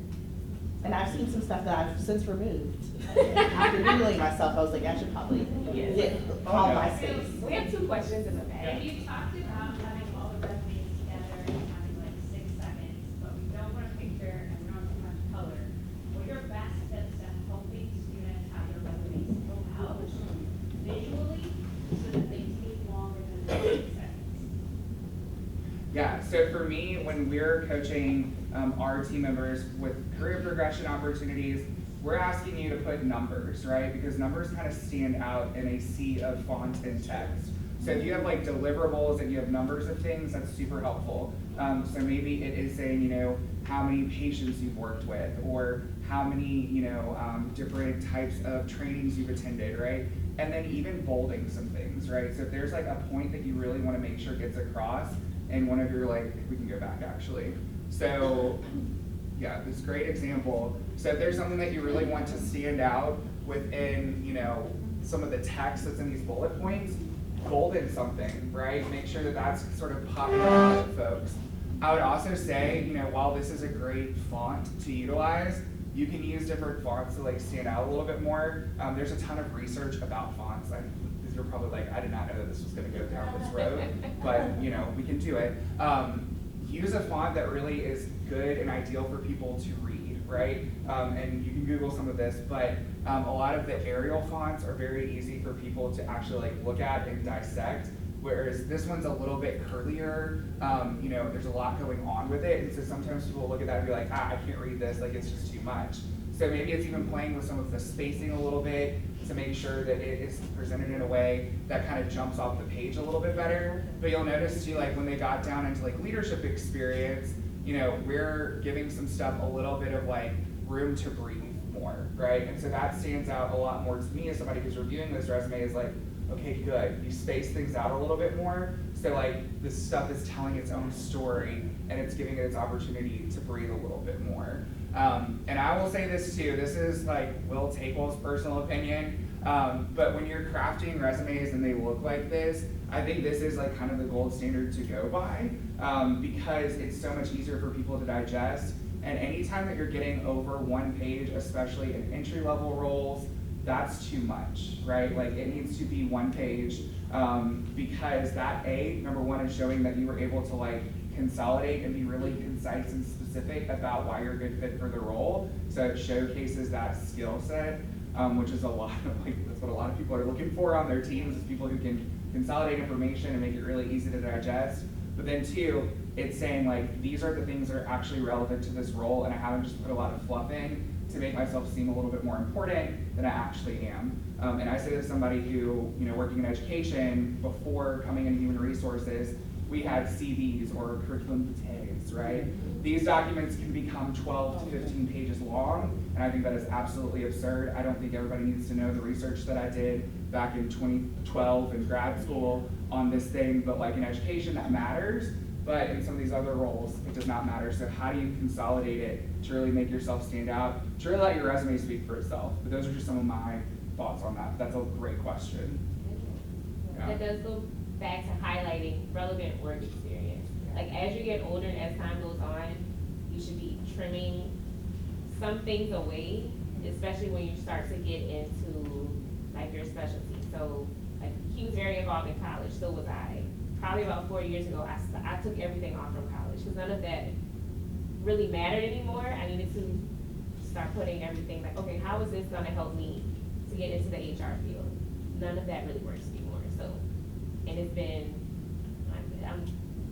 And I've seen some stuff that I've since removed. After Googling myself, I was like, I should probably Yes. get all my space. We have 2 questions in the And back. you talked about having all the resumes together and having like 6 seconds, but we don't want a picture and we don't want too much color. What are your best tips at helping students have their resumes fill out visually so that they take longer than 6 seconds? Yeah, so for me, when we're coaching our team members with career progression opportunities, we're asking you to put numbers, right? Because numbers kind of stand out in a sea of font and text. So if you have like deliverables and you have numbers of things, that's super helpful. So maybe it is saying, you know, how many patients you've worked with, or how many, you know, different types of trainings you've attended, right? And then even bolding some things, right? So if there's like a point that you really want to make sure gets across, and one of your like, we can go back actually. So yeah, this great example. So if there's something that you really want to stand out within, you know, some of the text that's in these bullet points, bold in something, right? Make sure that that's sort of popping out to folks. I would also say, you know, while this is a great font to utilize, you can use different fonts to like stand out a little bit more. There's a ton of research about fonts. You're probably like, I did not know that this was gonna go down this road, but you know, we can do it. Use a font that really is good and ideal for people to read, right? And you can Google some of this, but a lot of the Arial fonts are very easy for people to actually like look at and dissect. Whereas this one's a little bit curlier, you know, there's a lot going on with it, and so sometimes people look at that and be like, I can't read this, like it's just too much. So maybe it's even playing with some of the spacing a little bit to make sure that it is presented in a way that kind of jumps off the page a little bit better. But you'll notice too, like when they got down into like leadership experience, you know, we're giving some stuff a little bit of like room to breathe more, right? And so that stands out a lot more to me as somebody who's reviewing this resume is like, okay, good, you space things out a little bit more. So like this stuff is telling its own story and it's giving it its opportunity to breathe a little bit more. And I will say this too, this is like Will Takewell's personal opinion, but when you're crafting resumes and they look like this, I think this is like kind of the gold standard to go by, because it's so much easier for people to digest. And anytime that you're getting over 1 page, especially in entry-level roles, that's too much, right? Like, it needs to be 1 page, because that number one, is showing that you were able to like consolidate and be really concise and specific about why you're a good fit for the role. So it showcases that skill set, which is a lot of, like, that's what a lot of people are looking for on their teams, is people who can consolidate information and make it really easy to digest. But then two, it's saying like, these are the things that are actually relevant to this role, and I haven't just put a lot of fluff in to make myself seem a little bit more important than I actually am. And I say to somebody who, working in education, before coming into human resources, we had CVs or curriculum vitaes, right? These documents can become 12 to 15 pages long, and I think that is absolutely absurd. I don't think everybody needs to know the research that I did back in 2012 in grad school on this thing, but like in education, that matters. But in some of these other roles, it does not matter. So how do you consolidate it to really make yourself stand out, to really let your resume speak for itself? But those are just some of my thoughts on that. That's a great question. Yeah. That does go back to highlighting relevant work experience. Like, as you get older and as time goes on, you should be trimming some things away, especially when you start to get into like your specialty. So like, he was very involved in college, so was I. Probably about 4 years ago, I took everything off from college because none of that really mattered anymore. I needed to start putting everything like, okay, how is this gonna help me to get into the HR field? None of that really works anymore. So, and it's been, I'm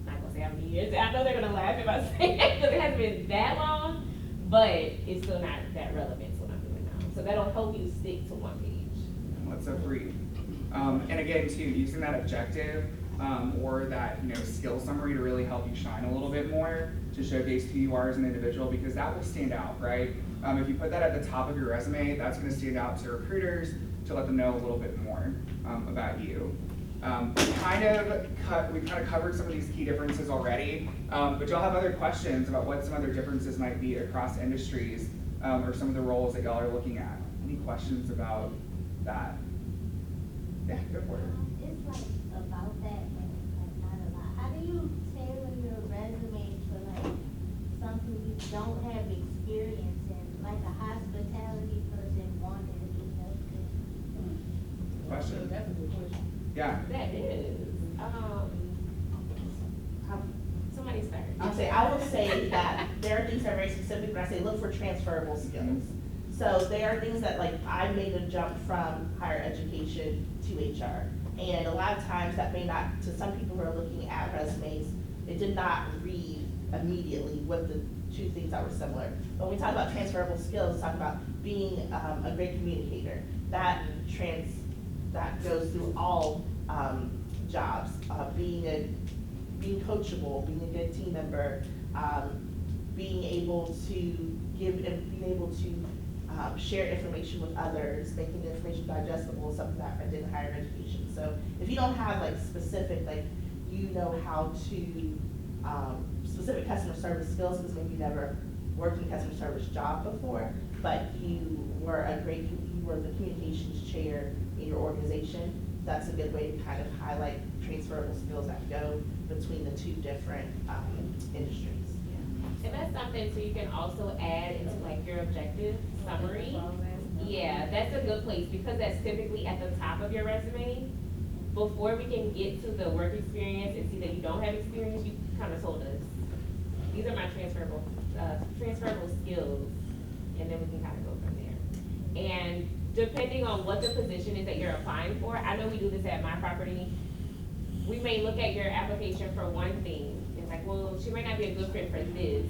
not gonna say how many years. I know they're gonna laugh if I say it because it hasn't been that long, but it's still not that relevant to what I'm doing now. So that'll help you stick to 1 page. That's so brief. And again, too, using that objective or that skill summary to really help you shine a little bit more, to showcase who you are as an individual, because that will stand out, right? If you put that at the top of your resume, that's going to stand out to recruiters to let them know a little bit more about you. We've kind of covered some of these key differences already, but y'all have other questions about what some other differences might be across industries or some of the roles that y'all are looking at. Any questions about that? Yeah, go for it. It's like about that, but like not a lot. How do you tailor your resume for like something you don't have experience in, like a hospitality person wanting to do healthcare? Question? That's a good question. Yeah. That is, somebody start. I will say that there are things that are very specific, but I say look for transferable skills. So there are things that, like, I made a jump from higher education to HR. And a lot of times that may not, to some people who are looking at resumes, it did not read immediately with the two things that were similar. But when we talk about transferable skills, we talk about being a great communicator. That goes through all jobs. Being coachable, being a good team member, being able to give and being able to share information with others, making the information digestible is something that I did in higher education. So if you don't have like specific, like how to, specific customer service skills, because maybe you never worked in a customer service job before, but you were the communications chair in your organization, that's a good way to kind of highlight transferable skills that go between the two different industries. And that's something so you can also add into like your objective summary. Yeah, that's a good place because that's typically at the top of your resume. Before we can get to the work experience and see that you don't have experience, you kind of told us, these are my transferable skills, and then we can kind of go from there. And depending on what the position is that you're applying for, I know we do this at my property. We may look at your application for one thing. It's like, well, she might not be a good fit for this,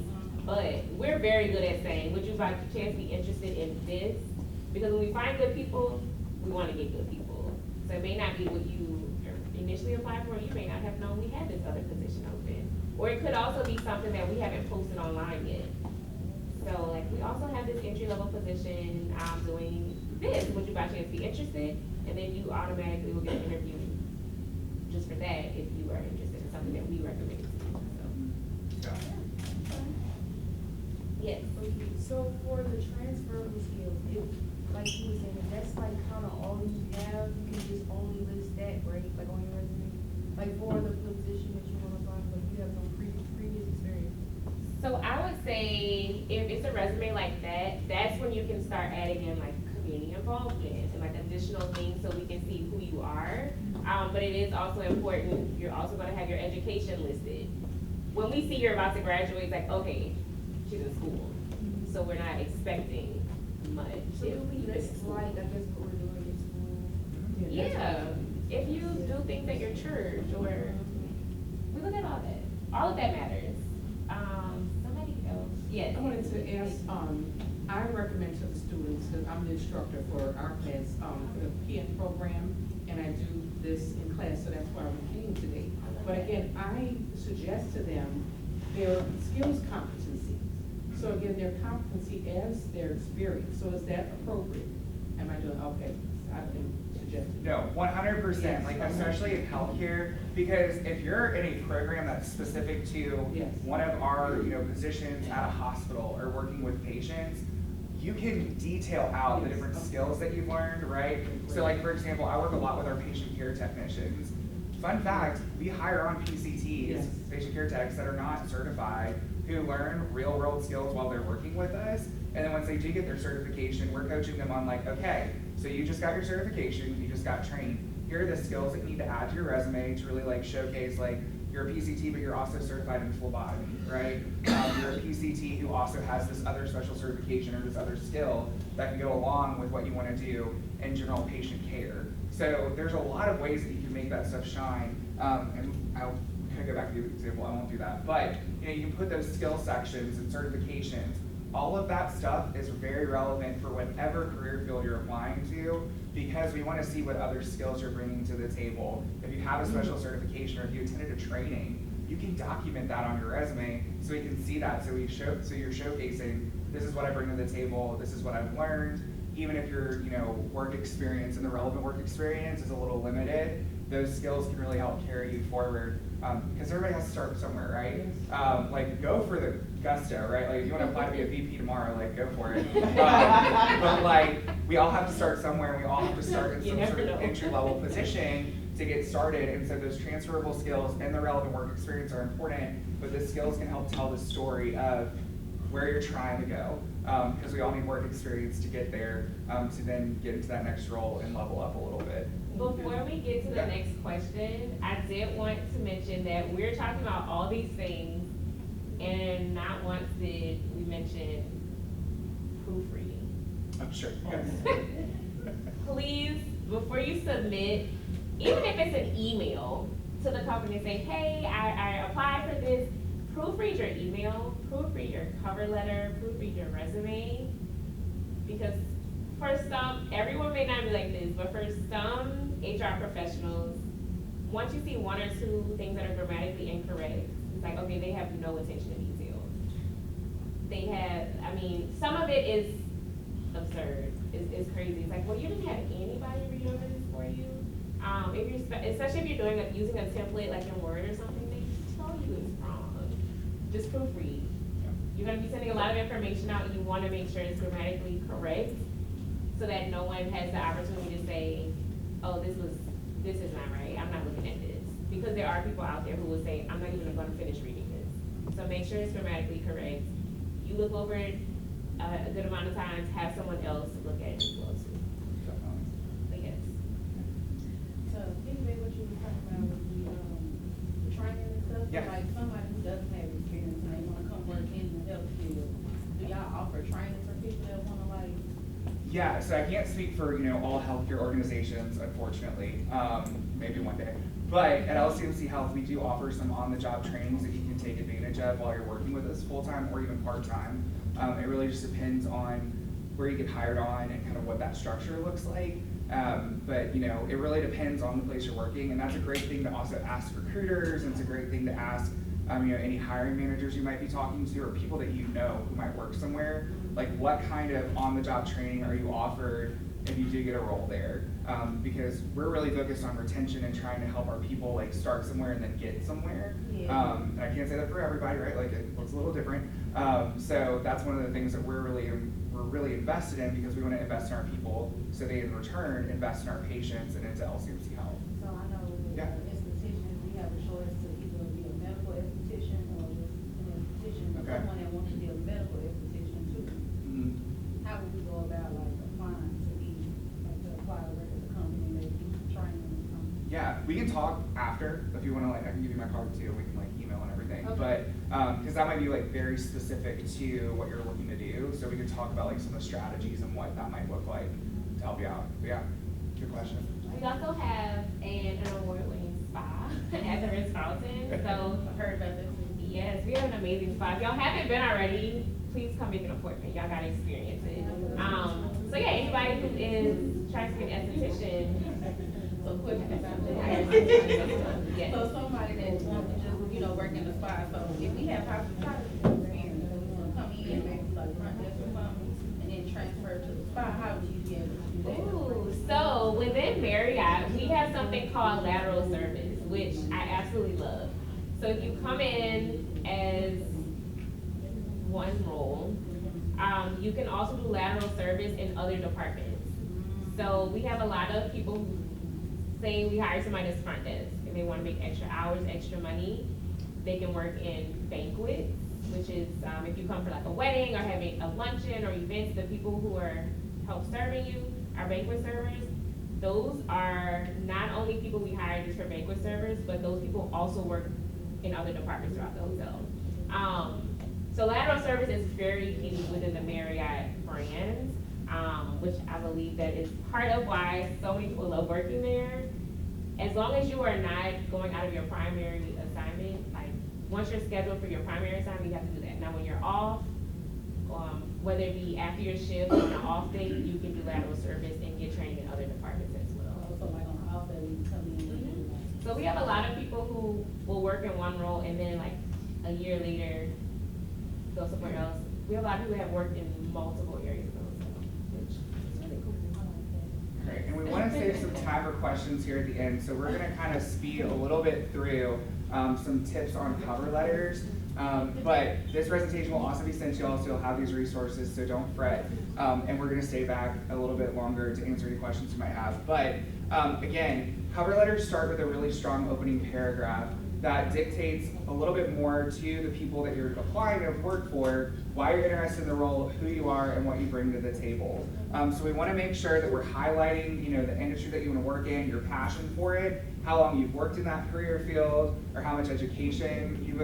but we're very good at saying, would you by chance be interested in this? Because when we find good people, we want to get good people. So it may not be what you initially applied for. You may not have known we had this other position open. Or it could also be something that we haven't posted online yet. So like, we also have this entry-level position doing this. Would you by chance be interested? And then you automatically will get an interview just for that if you are interested in something that we recommend. So. Yes. Okay, so for the transferable skills, like you were saying, that's like kind of all you have, you can just only list that, right, like on your resume? Like for the position that you want to apply for, you have no previous experience. So I would say if it's a resume like that, that's when you can start adding in like community involvement and like additional things so we can see who you are. But it is also important, you're also gonna have your education listed. When we see you're about to graduate, it's like, okay, she's in school, so we're not expecting much. So do we if list it's school. like, I guess what we're doing in school? Yeah, if you do things at your church or, we look at all that. All of that matters. Somebody else, yes. I wanted to ask, I recommend to the students, because I'm the instructor for our class, for the PN program, and I do this in class, so that's why we came today. But again, I suggest to them their skills competencies. So again, their competency as their experience, so is that appropriate? Am I doing, okay, I can suggest it. No, 100%, Yes. like especially in healthcare, because if you're in a program that's specific to Yes. one of our, positions at a hospital or working with patients, you can detail out the Yes. different skills that you've learned, right? So like, for example, I work a lot with our patient care technicians. Fun fact, we hire on PCTs, Yes. patient care techs that are not certified, who learn real world skills while they're working with us. And then once they do get their certification, we're coaching them on like, okay, so you just got your certification, you just got trained. Here are the skills that you need to add to your resume to really like showcase like, you're a PCT, but you're also certified in full body, right? You're a PCT who also has this other special certification or this other skill that can go along with what you want to do in general patient care. So there's a lot of ways that you can make that stuff shine. And I'll kind of go back to the example, I won't do that. But you can put those skill sections and certifications. All of that stuff is very relevant for whatever career field you're applying to, because we want to see what other skills you're bringing to the table. If you have a special certification or if you attended a training, you can document that on your resume so we can see that. So you're showcasing, this is what I bring to the table, this is what I've learned. Even if your work experience and the relevant work experience is a little limited, those skills can really help carry you forward. Because everybody has to start somewhere, right? Like go for the gusto, right? Like if you want to apply to be a VP tomorrow, like go for it. But like we all have to start somewhere, and we all have to start in some sort of entry level position to get started. And so those transferable skills and the relevant work experience are important, but the skills can help tell the story of where you're trying to go. Because we all need work experience to get there, to then get into that next role and level up a little bit. Before we get to the Yeah. next question, I did want to mention that we're talking about all these things, and not once did we mention proofreading. I'm sure. Please, before you submit, even if it's an email to the company, say, hey, I applied for this, proofread your email, proofread your cover letter, proofread your resume. Because for some, everyone may not be like this, but for some HR professionals, once you see one or two things that are grammatically incorrect, it's like, okay, they have no attention to detail. They have, some of it is absurd, it's crazy. It's like, well, you didn't have anybody read over this for you. Especially if you're using a template like in Word or something, they tell you it's wrong. Just proofread. You're gonna be sending a lot of information out, and you wanna make sure it's grammatically correct, so that no one has the opportunity to say, oh, this is not right, I'm not looking at this. Because there are people out there who will say, I'm not even gonna finish reading this. So make sure it's grammatically correct. You look over it a good amount of times, have someone else look at it as well too. But yes. So, anyway, what you were talking about with the training and stuff, Yeah. so like somebody who doesn't have experience and they wanna come work in the health field, do y'all offer training for people that wanna like? Yeah, so I can't speak for, all healthcare organizations, unfortunately, maybe one day. But at LCMC Health, we do offer some on-the-job trainings that you can take advantage of while you're working with us full-time or even part-time. It really just depends on where you get hired on and kind of what that structure looks like. But it really depends on the place you're working, and that's a great thing to also ask recruiters, and it's a great thing to ask any hiring managers you might be talking to, or people that who might work somewhere. Like, what kind of on-the-job training are you offered if you do get a role there? Because we're really focused on retention and trying to help our people like start somewhere and then get somewhere. And I can't say that for everybody, right? Like it looks a little different. So that's one of the things that we're really invested in, because we want to invest in our people so they in return invest in our patients and into LCMC Health. So I know with Yeah. estheticians, we have a choice to either be a medical esthetician or just an esthetician. Okay. Someone do we go about like applying to be, like to apply to work at the company, maybe training or something? Yeah, we can talk after, if you wanna like, I can give you my card too, we can like email and everything. Okay. But, cause that might be like very specific to what you're looking to do, so we can talk about like some of the strategies and what that might look like to help you out. But yeah, good question. We also have an award-winning spa at the Ritz-Carlton, so I heard about this. yes, we have an amazing spa. If y'all haven't been already, please come make an appointment. Y'all gotta experience it. So yeah, anybody who is trying to be an esthetician. So question about Yes. So somebody that wants to just, you know, work in the spa, so if we have hospitality experience, we want to come in, maybe like front desk or something, and then transfer to the spa, how would you be able to do that? Ooh, so within Marriott, we have something called lateral service, which I absolutely love. So if you come in as one role, you can also do lateral service in other departments. So we have a lot of people who say we hire somebody that's front desk and they want to make extra hours, extra money. They can work in banquets, which is if you come for like a wedding or having a luncheon or events, the people who are help serving you are banquet servers. Those are not only people we hire just for banquet servers, but those people also work in other departments throughout the hotel. So lateral service is very key within the Marriott brand, which I believe that is part of why so many people love working there. As long as you are not going out of your primary assignment, like once you're scheduled for your primary assignment, you have to do that. Now when you're off, whether it be after your shift or on an off day, you can do lateral service and get trained in other departments as well. So like on the off day, we come in and do like. So we have a lot of people who will work in one role and then like a year later, go somewhere else. We have a lot of people that have worked in multiple areas of the hotel, which is really cool. Great, and we want to save some time for questions here at the end, so we're gonna kind of speed a little bit through some tips on cover letters. But this presentation will also be sent to y'all, so you'll have these resources, so don't fret. And we're gonna stay back a little bit longer to answer any questions you might have. But again, cover letters start with a really strong opening paragraph that dictates a little bit more to the people that you're applying to work for, why you're interested in the role, who you are, and what you bring to the table. So we want to make sure that we're highlighting, you know, the industry that you want to work in, your passion for it, how long you've worked in that career field, or how much education you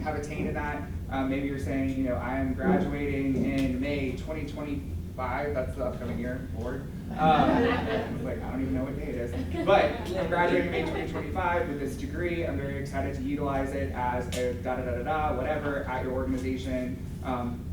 have attained in that. Maybe you're saying, you know, I am graduating in May 2025. That's the upcoming year, Lord. I was like, I don't even know what day it is. But I'm graduating May 2025 with this degree. I'm very excited to utilize it as a whatever at your organization.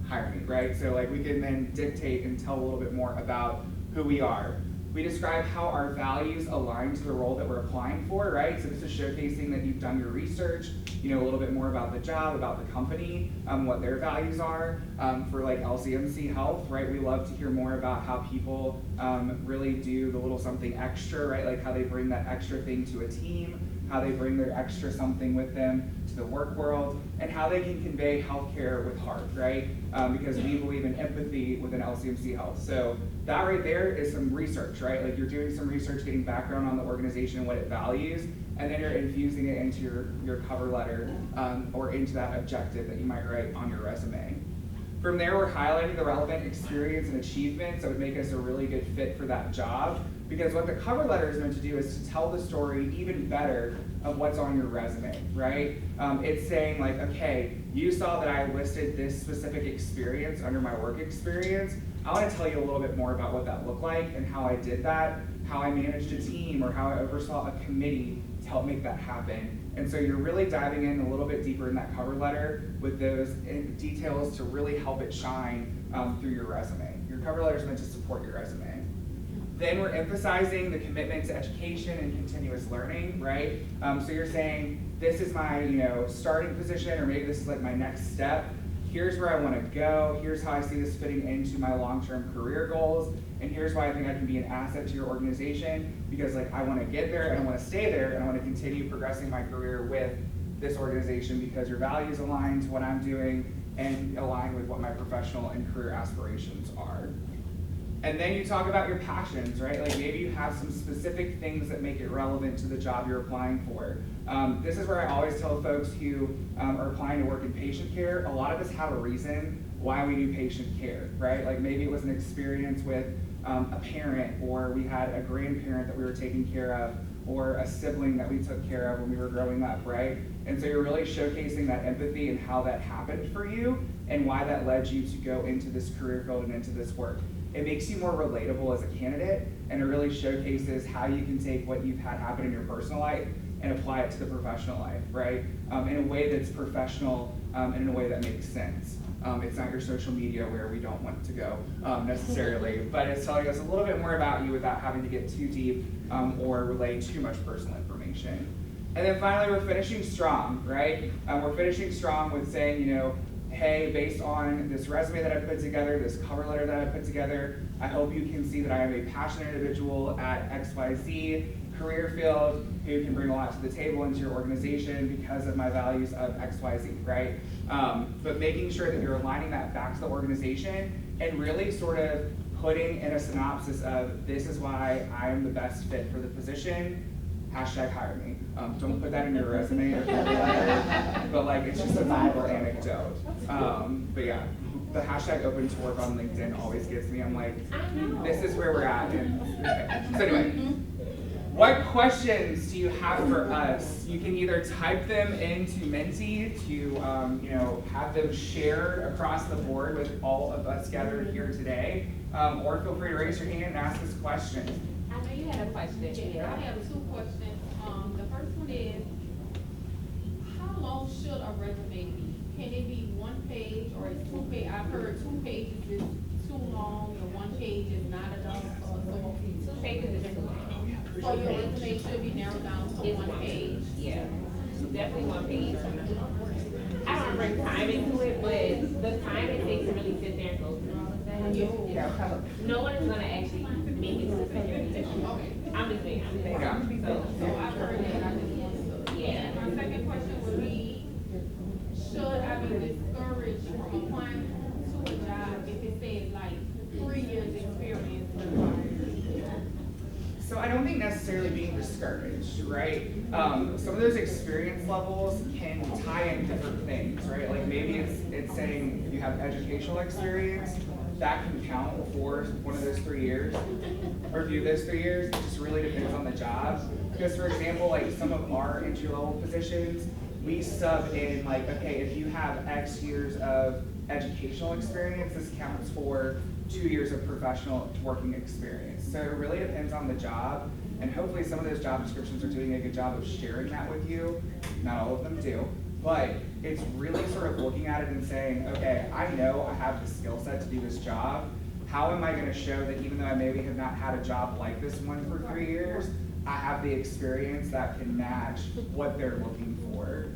Hire me, right? So like we can then dictate and tell a little bit more about who we are. We describe how our values align to the role that we're applying for, right? So this is showcasing that you've done your research, you know a little bit more about the job, about the company, what their values are. For like LCMC Health, right? We love to hear more about how people really do the little something extra, right? Like how they bring that extra thing to a team, how they bring their extra something with them to the work world, and how they can convey healthcare with heart, right? Because we believe in empathy within LCMC Health. So that right there is some research, right? Like you're doing some research, getting background on the organization and what it values, and then you're infusing it into your cover letter or into that objective that you might write on your resume. From there, we're highlighting the relevant experience and achievements that would make us a really good fit for that job. Because what the cover letter is meant to do is to tell the story even better of what's on your resume, right? It's saying like, okay, you saw that I listed this specific experience under my work experience. I want to tell you a little bit more about what that looked like and how I did that, how I managed a team, or how I oversaw a committee to help make that happen. And so you're really diving in a little bit deeper in that cover letter with those details to really help it shine through your resume. Your cover letter is meant to support your resume. Then we're emphasizing the commitment to education and continuous learning, right? So you're saying, this is my starting position, or maybe this is like my next step. Here's where I want to go. Here's how I see this fitting into my long-term career goals. And here's why I think I can be an asset to your organization, because like I want to get there and I want to stay there and I want to continue progressing my career with this organization because your values align to what I'm doing and align with what my professional and career aspirations are. And then you talk about your passions, right? Like maybe you have some specific things that make it relevant to the job you're applying for. This is where I always tell folks who are applying to work in patient care, a lot of us have a reason why we do patient care, right? Like maybe it was an experience with a parent, or we had a grandparent that we were taking care of, or a sibling that we took care of when we were growing up, right? And so you're really showcasing that empathy and how that happened for you and why that led you to go into this career field and into this work. It makes you more relatable as a candidate, and it really showcases how you can take what you've had happen in your personal life and apply it to the professional life, right? In a way that's professional and in a way that makes sense. It's not your social media where we don't want to go necessarily, but it's telling us a little bit more about you without having to get too deep or relay too much personal information. And then finally, we're finishing strong, right? We're finishing strong with saying, you know, hey, based on this resume that I put together, this cover letter that I put together, I hope you can see that I am a passionate individual at XYZ career field who can bring a lot to the table into your organization because of my values of XYZ, right? But making sure that you're aligning that back to the organization and really sort of putting in a synopsis of this is why I am the best fit for the position, #hire me. Don't put that in your resume or cover letter, but like it's just a viral anecdote. But yeah, the #open to work on LinkedIn always gets me. I'm like, this is where we're at. And, okay. So anyway, what questions do you have for us? You can either type them into Menti to you know, have them shared across the board with all of us gathered here today, or feel free to raise your hand and ask us questions. I know you had a question. Yeah, I have 2 questions. The first one is, how long should a resume be? Can it be 1 page or is 2 page? I've heard 2 pages is too long and 1 page is not enough. So 2 pages is too long. your resume should be narrowed down to It's 1 page. Yeah, definitely 1 page. I don't bring time into it, but the time it takes to really sit there and go through all of that, Yeah, probably. no one is gonna actually make it to the second page. I'm just saying, Yeah. So I've heard that, I just wanted to. Yeah. And my second question would be, should I be discouraged from applying to a job if it says like 3 years experience required? So I don't think necessarily being discouraged, right? Some of those experience levels can tie in different things, right? Like maybe it's saying if you have educational experience, that can count for one of those 3 years, or view those 3 years. It just really depends on the job. Because for example, like some of our entry level positions, we sub in like, okay, if you have X years of educational experience, this counts for 2 years of professional working experience. So it really depends on the job, and hopefully some of those job descriptions are doing a good job of sharing that with you. Not all of them do, but it's really sort of looking at it and saying, okay, I know I have the skill set to do this job. How am I gonna show that even though I maybe have not had a job like this one for 3 years, I have the experience that can match what they're looking for?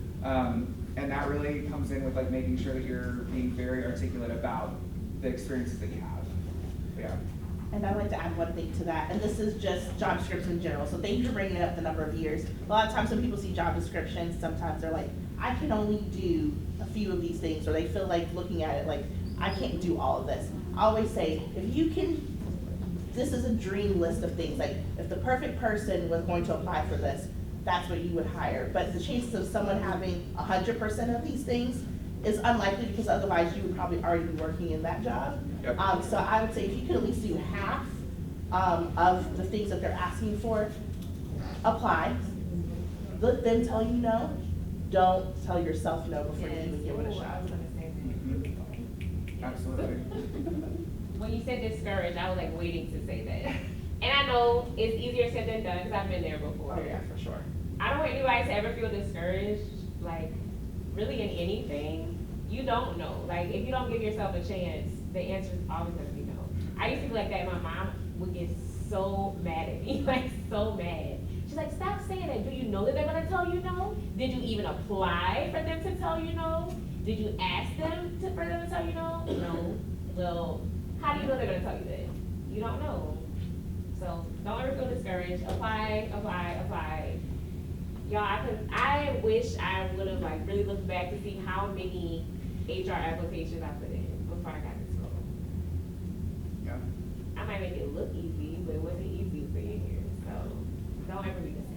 And that really comes in with like making sure that you're being very articulate about the experiences that you have. Yeah. And I'd like to add one thing to that, and this is just job descriptions in general, so thank you for bringing up the number of years. A lot of times when people see job descriptions, sometimes they're like, I can only do a few of these things, or they feel like looking at it like, I can't do all of this. I always say, if you can, this is a dream list of things, like, if the perfect person was going to apply for this, that's what you would hire. But the chances of someone having 100% of these things is unlikely, because otherwise you would probably already be working in that job. Yep. So I would say if you could at least do half of the things that they're asking for, apply. Let them tell you no. Don't tell yourself no before you even give it a shot. Absolutely. When you said discouraged, I was like waiting to say that. And I know it's easier said than done, because I've been there before. Oh yeah, for sure. I don't want anybody to ever feel discouraged, like, really in anything. You don't know. Like, if you don't give yourself a chance, the answer is always gonna be no. I used to be like that. My mom would get so mad at me, like, so mad. She's like, stop saying that. Do you know that they're gonna tell you no? Did you even apply for them to tell you no? Did you ask them for them to tell you no? No. Well, how do you know they're gonna tell you that? You don't know. So don't ever feel discouraged. Apply, apply, apply. Y'all, I wish I would have like really looked back to see how many HR applications I put in before I got to school. Yeah. I might make it look easy, but it wasn't easy for you here, so don't ever be discouraged.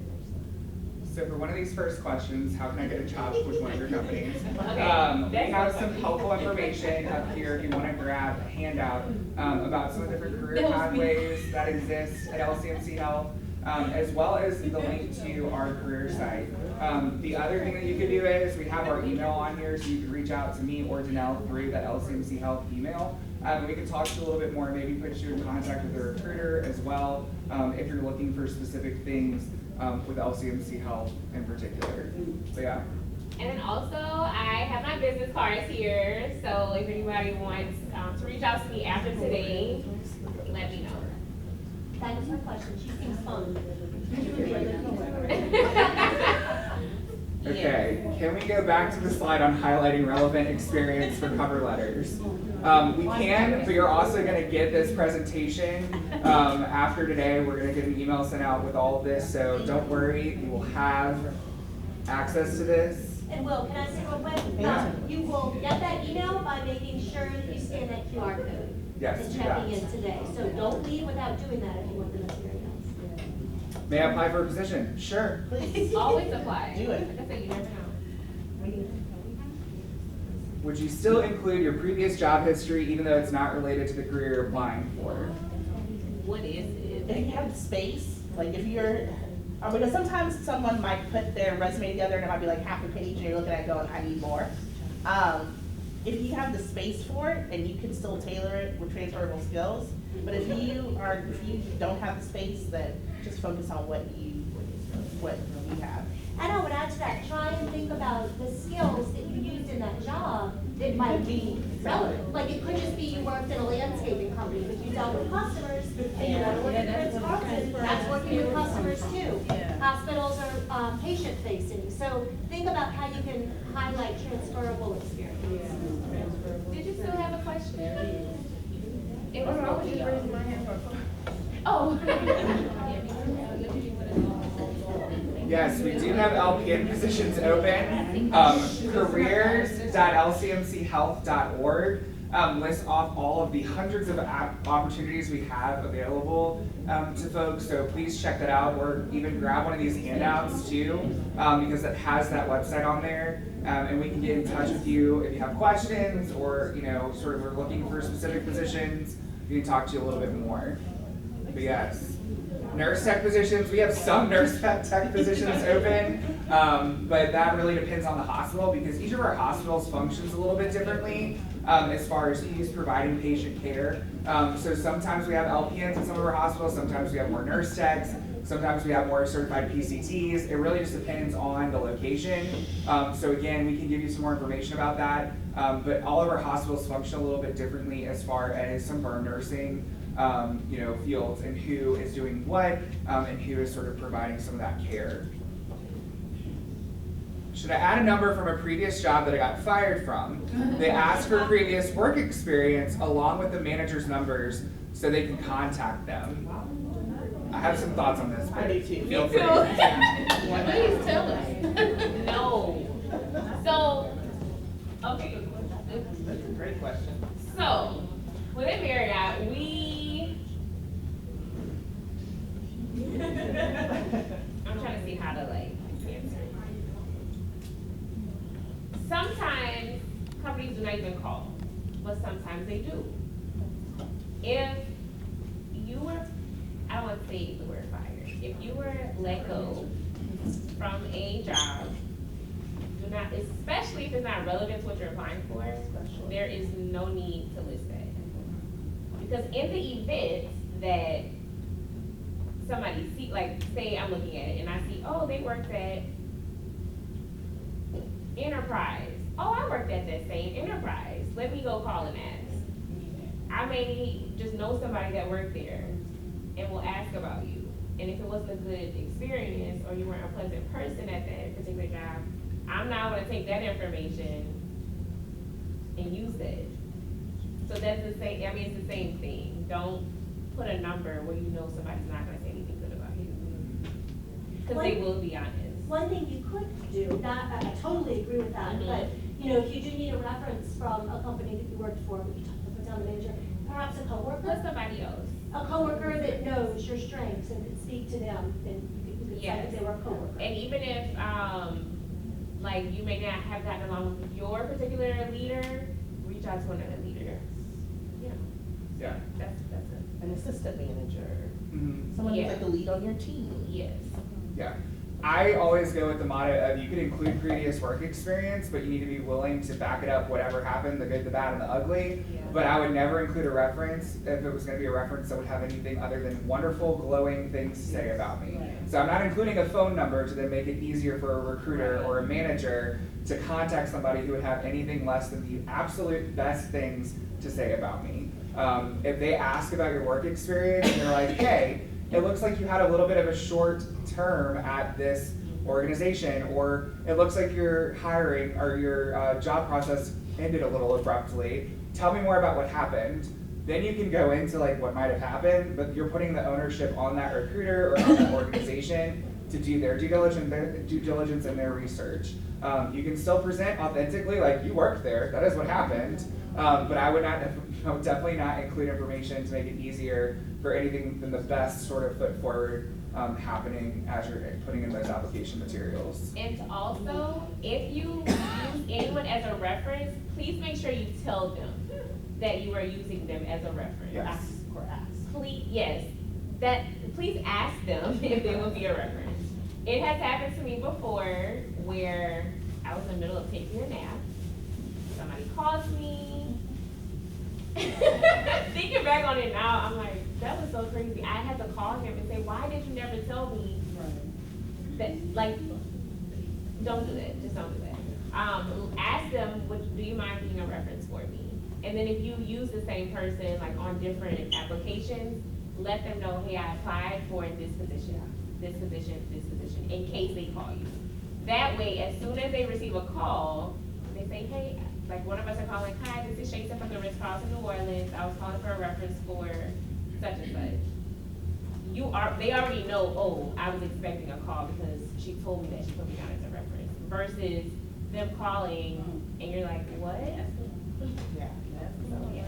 So for one of these first questions, how can I get a job with one of your companies? Okay, We have some helpful information up here if you want to grab a handout about some of the different career pathways that exist at LCMC Health, as well as the link to our career site. The other thing that you could do is we have our email on here, so you can reach out to me or Danelle through that LCMC Health email. We can talk to you a little bit more, maybe put you in contact with a recruiter as well, if you're looking for specific things with LCMC Health in particular. So yeah. And then also, I have my business cards here, so if anybody wants to reach out to me after today, let me know. That was my question, she seems fun. Okay, can we go back to the slide on highlighting relevant experience for cover letters? We can, but you're also gonna get this presentation after today. We're gonna get an email sent out with all of this, so don't worry, you will have access to this. And Will, can I say real quick? You will get that email by making sure that you scan that QR code. Yes, And do checking that. in today, so don't leave without doing that if you want the materials. May I apply for a position? Sure. Please. Always apply. Do it. Like I said, you never know. Would you still include your previous job history even though it's not related to the career you're applying for? What is it? If you have the space, like if you're, because sometimes someone might put their resume together and it might be like half a page and you're looking at it going, I need more. If you have the space for it and you can still tailor it with transferable skills, but if you don't have the space, then just focus on what you have. And I would add to that, try and think about the skills that you used in that job that might be relevant. Like it could just be you worked in a landscaping company, but you dealt with customers, and you want to work at Ritz-Carlton, that's working with customers too. Hospitals are patient facing, so think about how you can highlight transferable experience. Did you still have a question? It was I was really just raising my hand for a Oh. Yes, we do have LPN positions open. Careers.lcmchealth.org lists off all of the hundreds of opportunities we have available to folks, so please check that out, or even grab one of these handouts too, because it has that website on there, and we can get in touch with you if you have questions, or sort of we're looking for specific positions, we can talk to you a little bit more. But yes. Nurse tech positions, we have some nurse tech positions open, but that really depends on the hospital because each of our hospitals functions a little bit differently as far as who's providing patient care. So sometimes we have LPNs in some of our hospitals, sometimes we have more nurse techs, sometimes we have more certified PCTs. It really just depends on the location. So again, we can give you some more information about that, but all of our hospitals function a little bit differently as far as some of our nursing fields and who is doing what, and who is sort of providing some of that care. Should I add a number from a previous job that I got fired from? They ask for previous work experience along with the manager's numbers so they can contact them. I have some thoughts on this, but I do too. feel Me free. too. Please tell us. No. So, okay. That's a great question. So, within Marriott, I'm trying to see how to answer. Sometimes companies do not even call, but sometimes they do. If you were, I don't want to say the word fired, if you were let go from a job, do not, especially if it's not relevant to what you're applying for, there is no need to list that. Because in the event that somebody see, like, say I'm looking at it and I see, oh, they worked at Enterprise. Oh, I worked at that same Enterprise. Let me go call and ask. I may just know somebody that worked there and will ask about you. And if it wasn't a good experience or you weren't a pleasant person at that particular job, I'm now gonna take that information and use that. So that's the same, I mean, it's the same thing. Don't put a number where you know somebody's not gonna say anything good about you. Because they will be honest. One thing you could do, I totally agree with that, but if you do need a reference from a company that you worked for, we talked about the manager, perhaps a coworker. Put somebody else. a coworker that knows your strengths and can speak to them, then you could say that they were a coworker. And even if, like, you may not have gotten along with your particular leader, reach out to another leader. You know, Yeah. that's it. An assistant manager, Mhm. someone who's Yeah. like the lead on your team. Yes. Yeah. I always go with the motto of you could include previous work experience, but you need to be willing to back it up, whatever happened, the good, the bad, and the ugly. Yeah. But I would never include a reference if it was gonna be a reference that would have anything other than wonderful, glowing things to say about me. Right. So I'm not including a phone number to then make it easier for a recruiter or a manager to contact somebody who would have anything less than the absolute best things to say about me. If they ask about your work experience and they're like, hey, it looks like you had a little bit of a short term at this organization, or it looks like your hiring or your job process ended a little abruptly. Tell me more about what happened. Then you can go into like what might have happened, but you're putting the ownership on that recruiter or on that organization to do their due diligence and their research. You can still present authentically, like you worked there, that is what happened. But I would not, definitely not include information to make it easier for anything than the best sort of foot forward happening as you're putting in those application materials. And also, if you use anyone as a reference, please make sure you tell them that you are using them as a reference. Yes. Please, yes, that, please ask them if they will be a reference. It has happened to me before where I was in the middle of taking a nap. Somebody calls me. Thinking back on it now, I'm like, that was so crazy. I had to call him and say, why did you never tell me that, like, don't do that, just don't do that. Ask them, do you mind being a reference for me? And then if you use the same person, like on different applications, let them know, hey, I applied for this position, in case they call you. That way, as soon as they receive a call, they say, hey, like one of us are calling, hi, this is Shayson from the Ritz-Carlton, New Orleans. I was calling for a reference for such and such. They already know, oh, I was expecting a call because she told me that she put me down as a reference. Versus them calling and you're like, what? Yeah. So, yeah.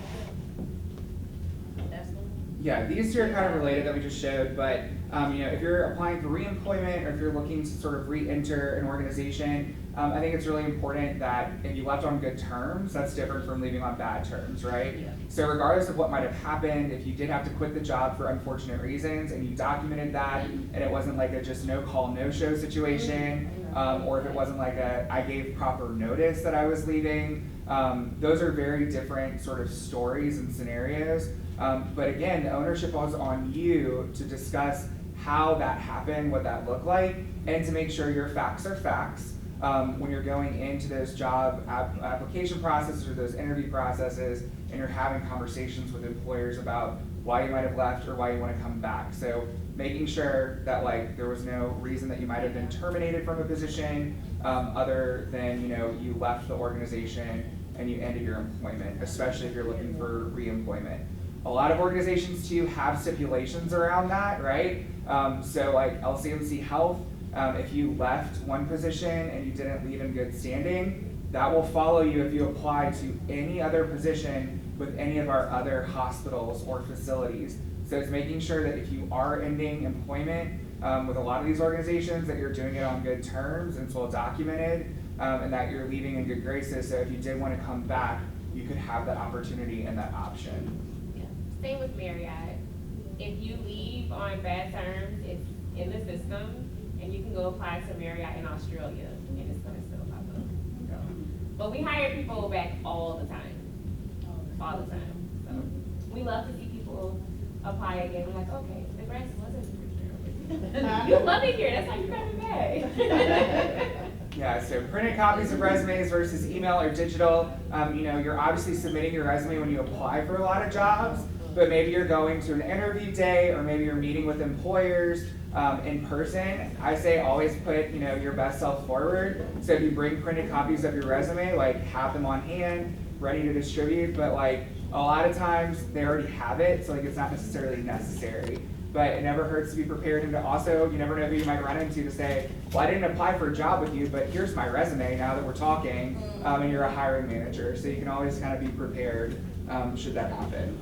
Yeah, these two are kind of related that we just showed, but if you're applying for reemployment or if you're looking to sort of re-enter an organization, I think it's really important that if you left on good terms, that's different from leaving on bad terms, right? Yeah. So regardless of what might have happened, if you did have to quit the job for unfortunate reasons and you documented that, and it wasn't like a just no call, no show situation, or if it wasn't like I gave proper notice that I was leaving, those are very different sort of stories and scenarios. But again, the ownership was on you to discuss how that happened, what that looked like, and to make sure your facts are facts when you're going into those job application processes or those interview processes, and you're having conversations with employers about why you might have left or why you want to come back. So making sure that like there was no reason that you might have been terminated from a position other than you left the organization and you ended your employment, especially if you're looking for reemployment. A lot of organizations too have stipulations around that, right? So like LCMC Health, if you left one position and you didn't leave in good standing, that will follow you if you apply to any other position with any of our other hospitals or facilities. So it's making sure that if you are ending employment with a lot of these organizations, that you're doing it on good terms and it's well documented, and that you're leaving in good graces. So if you did want to come back, you could have that opportunity and that option. Same with Marriott. If you leave on bad terms, it's in the system, and you can go apply to Marriott in Australia, and it's gonna still pop up. So, but we hire people back all the time. So we love to see people apply again. We're like, okay, the grass wasn't greener. You love it here. That's how you coming back. Yeah, so printed copies of resumes versus email or digital. You're obviously submitting your resume when you apply for a lot of jobs, but maybe you're going to an interview day or maybe you're meeting with employers in person. I say always put your best self forward. So if you bring printed copies of your resume, like have them on hand, ready to distribute, but like a lot of times they already have it, so like it's not necessarily necessary. But it never hurts to be prepared, and to also, you never know who you might run into to say, well, I didn't apply for a job with you, but here's my resume now that we're talking, and you're a hiring manager. So you can always kind of be prepared should that happen.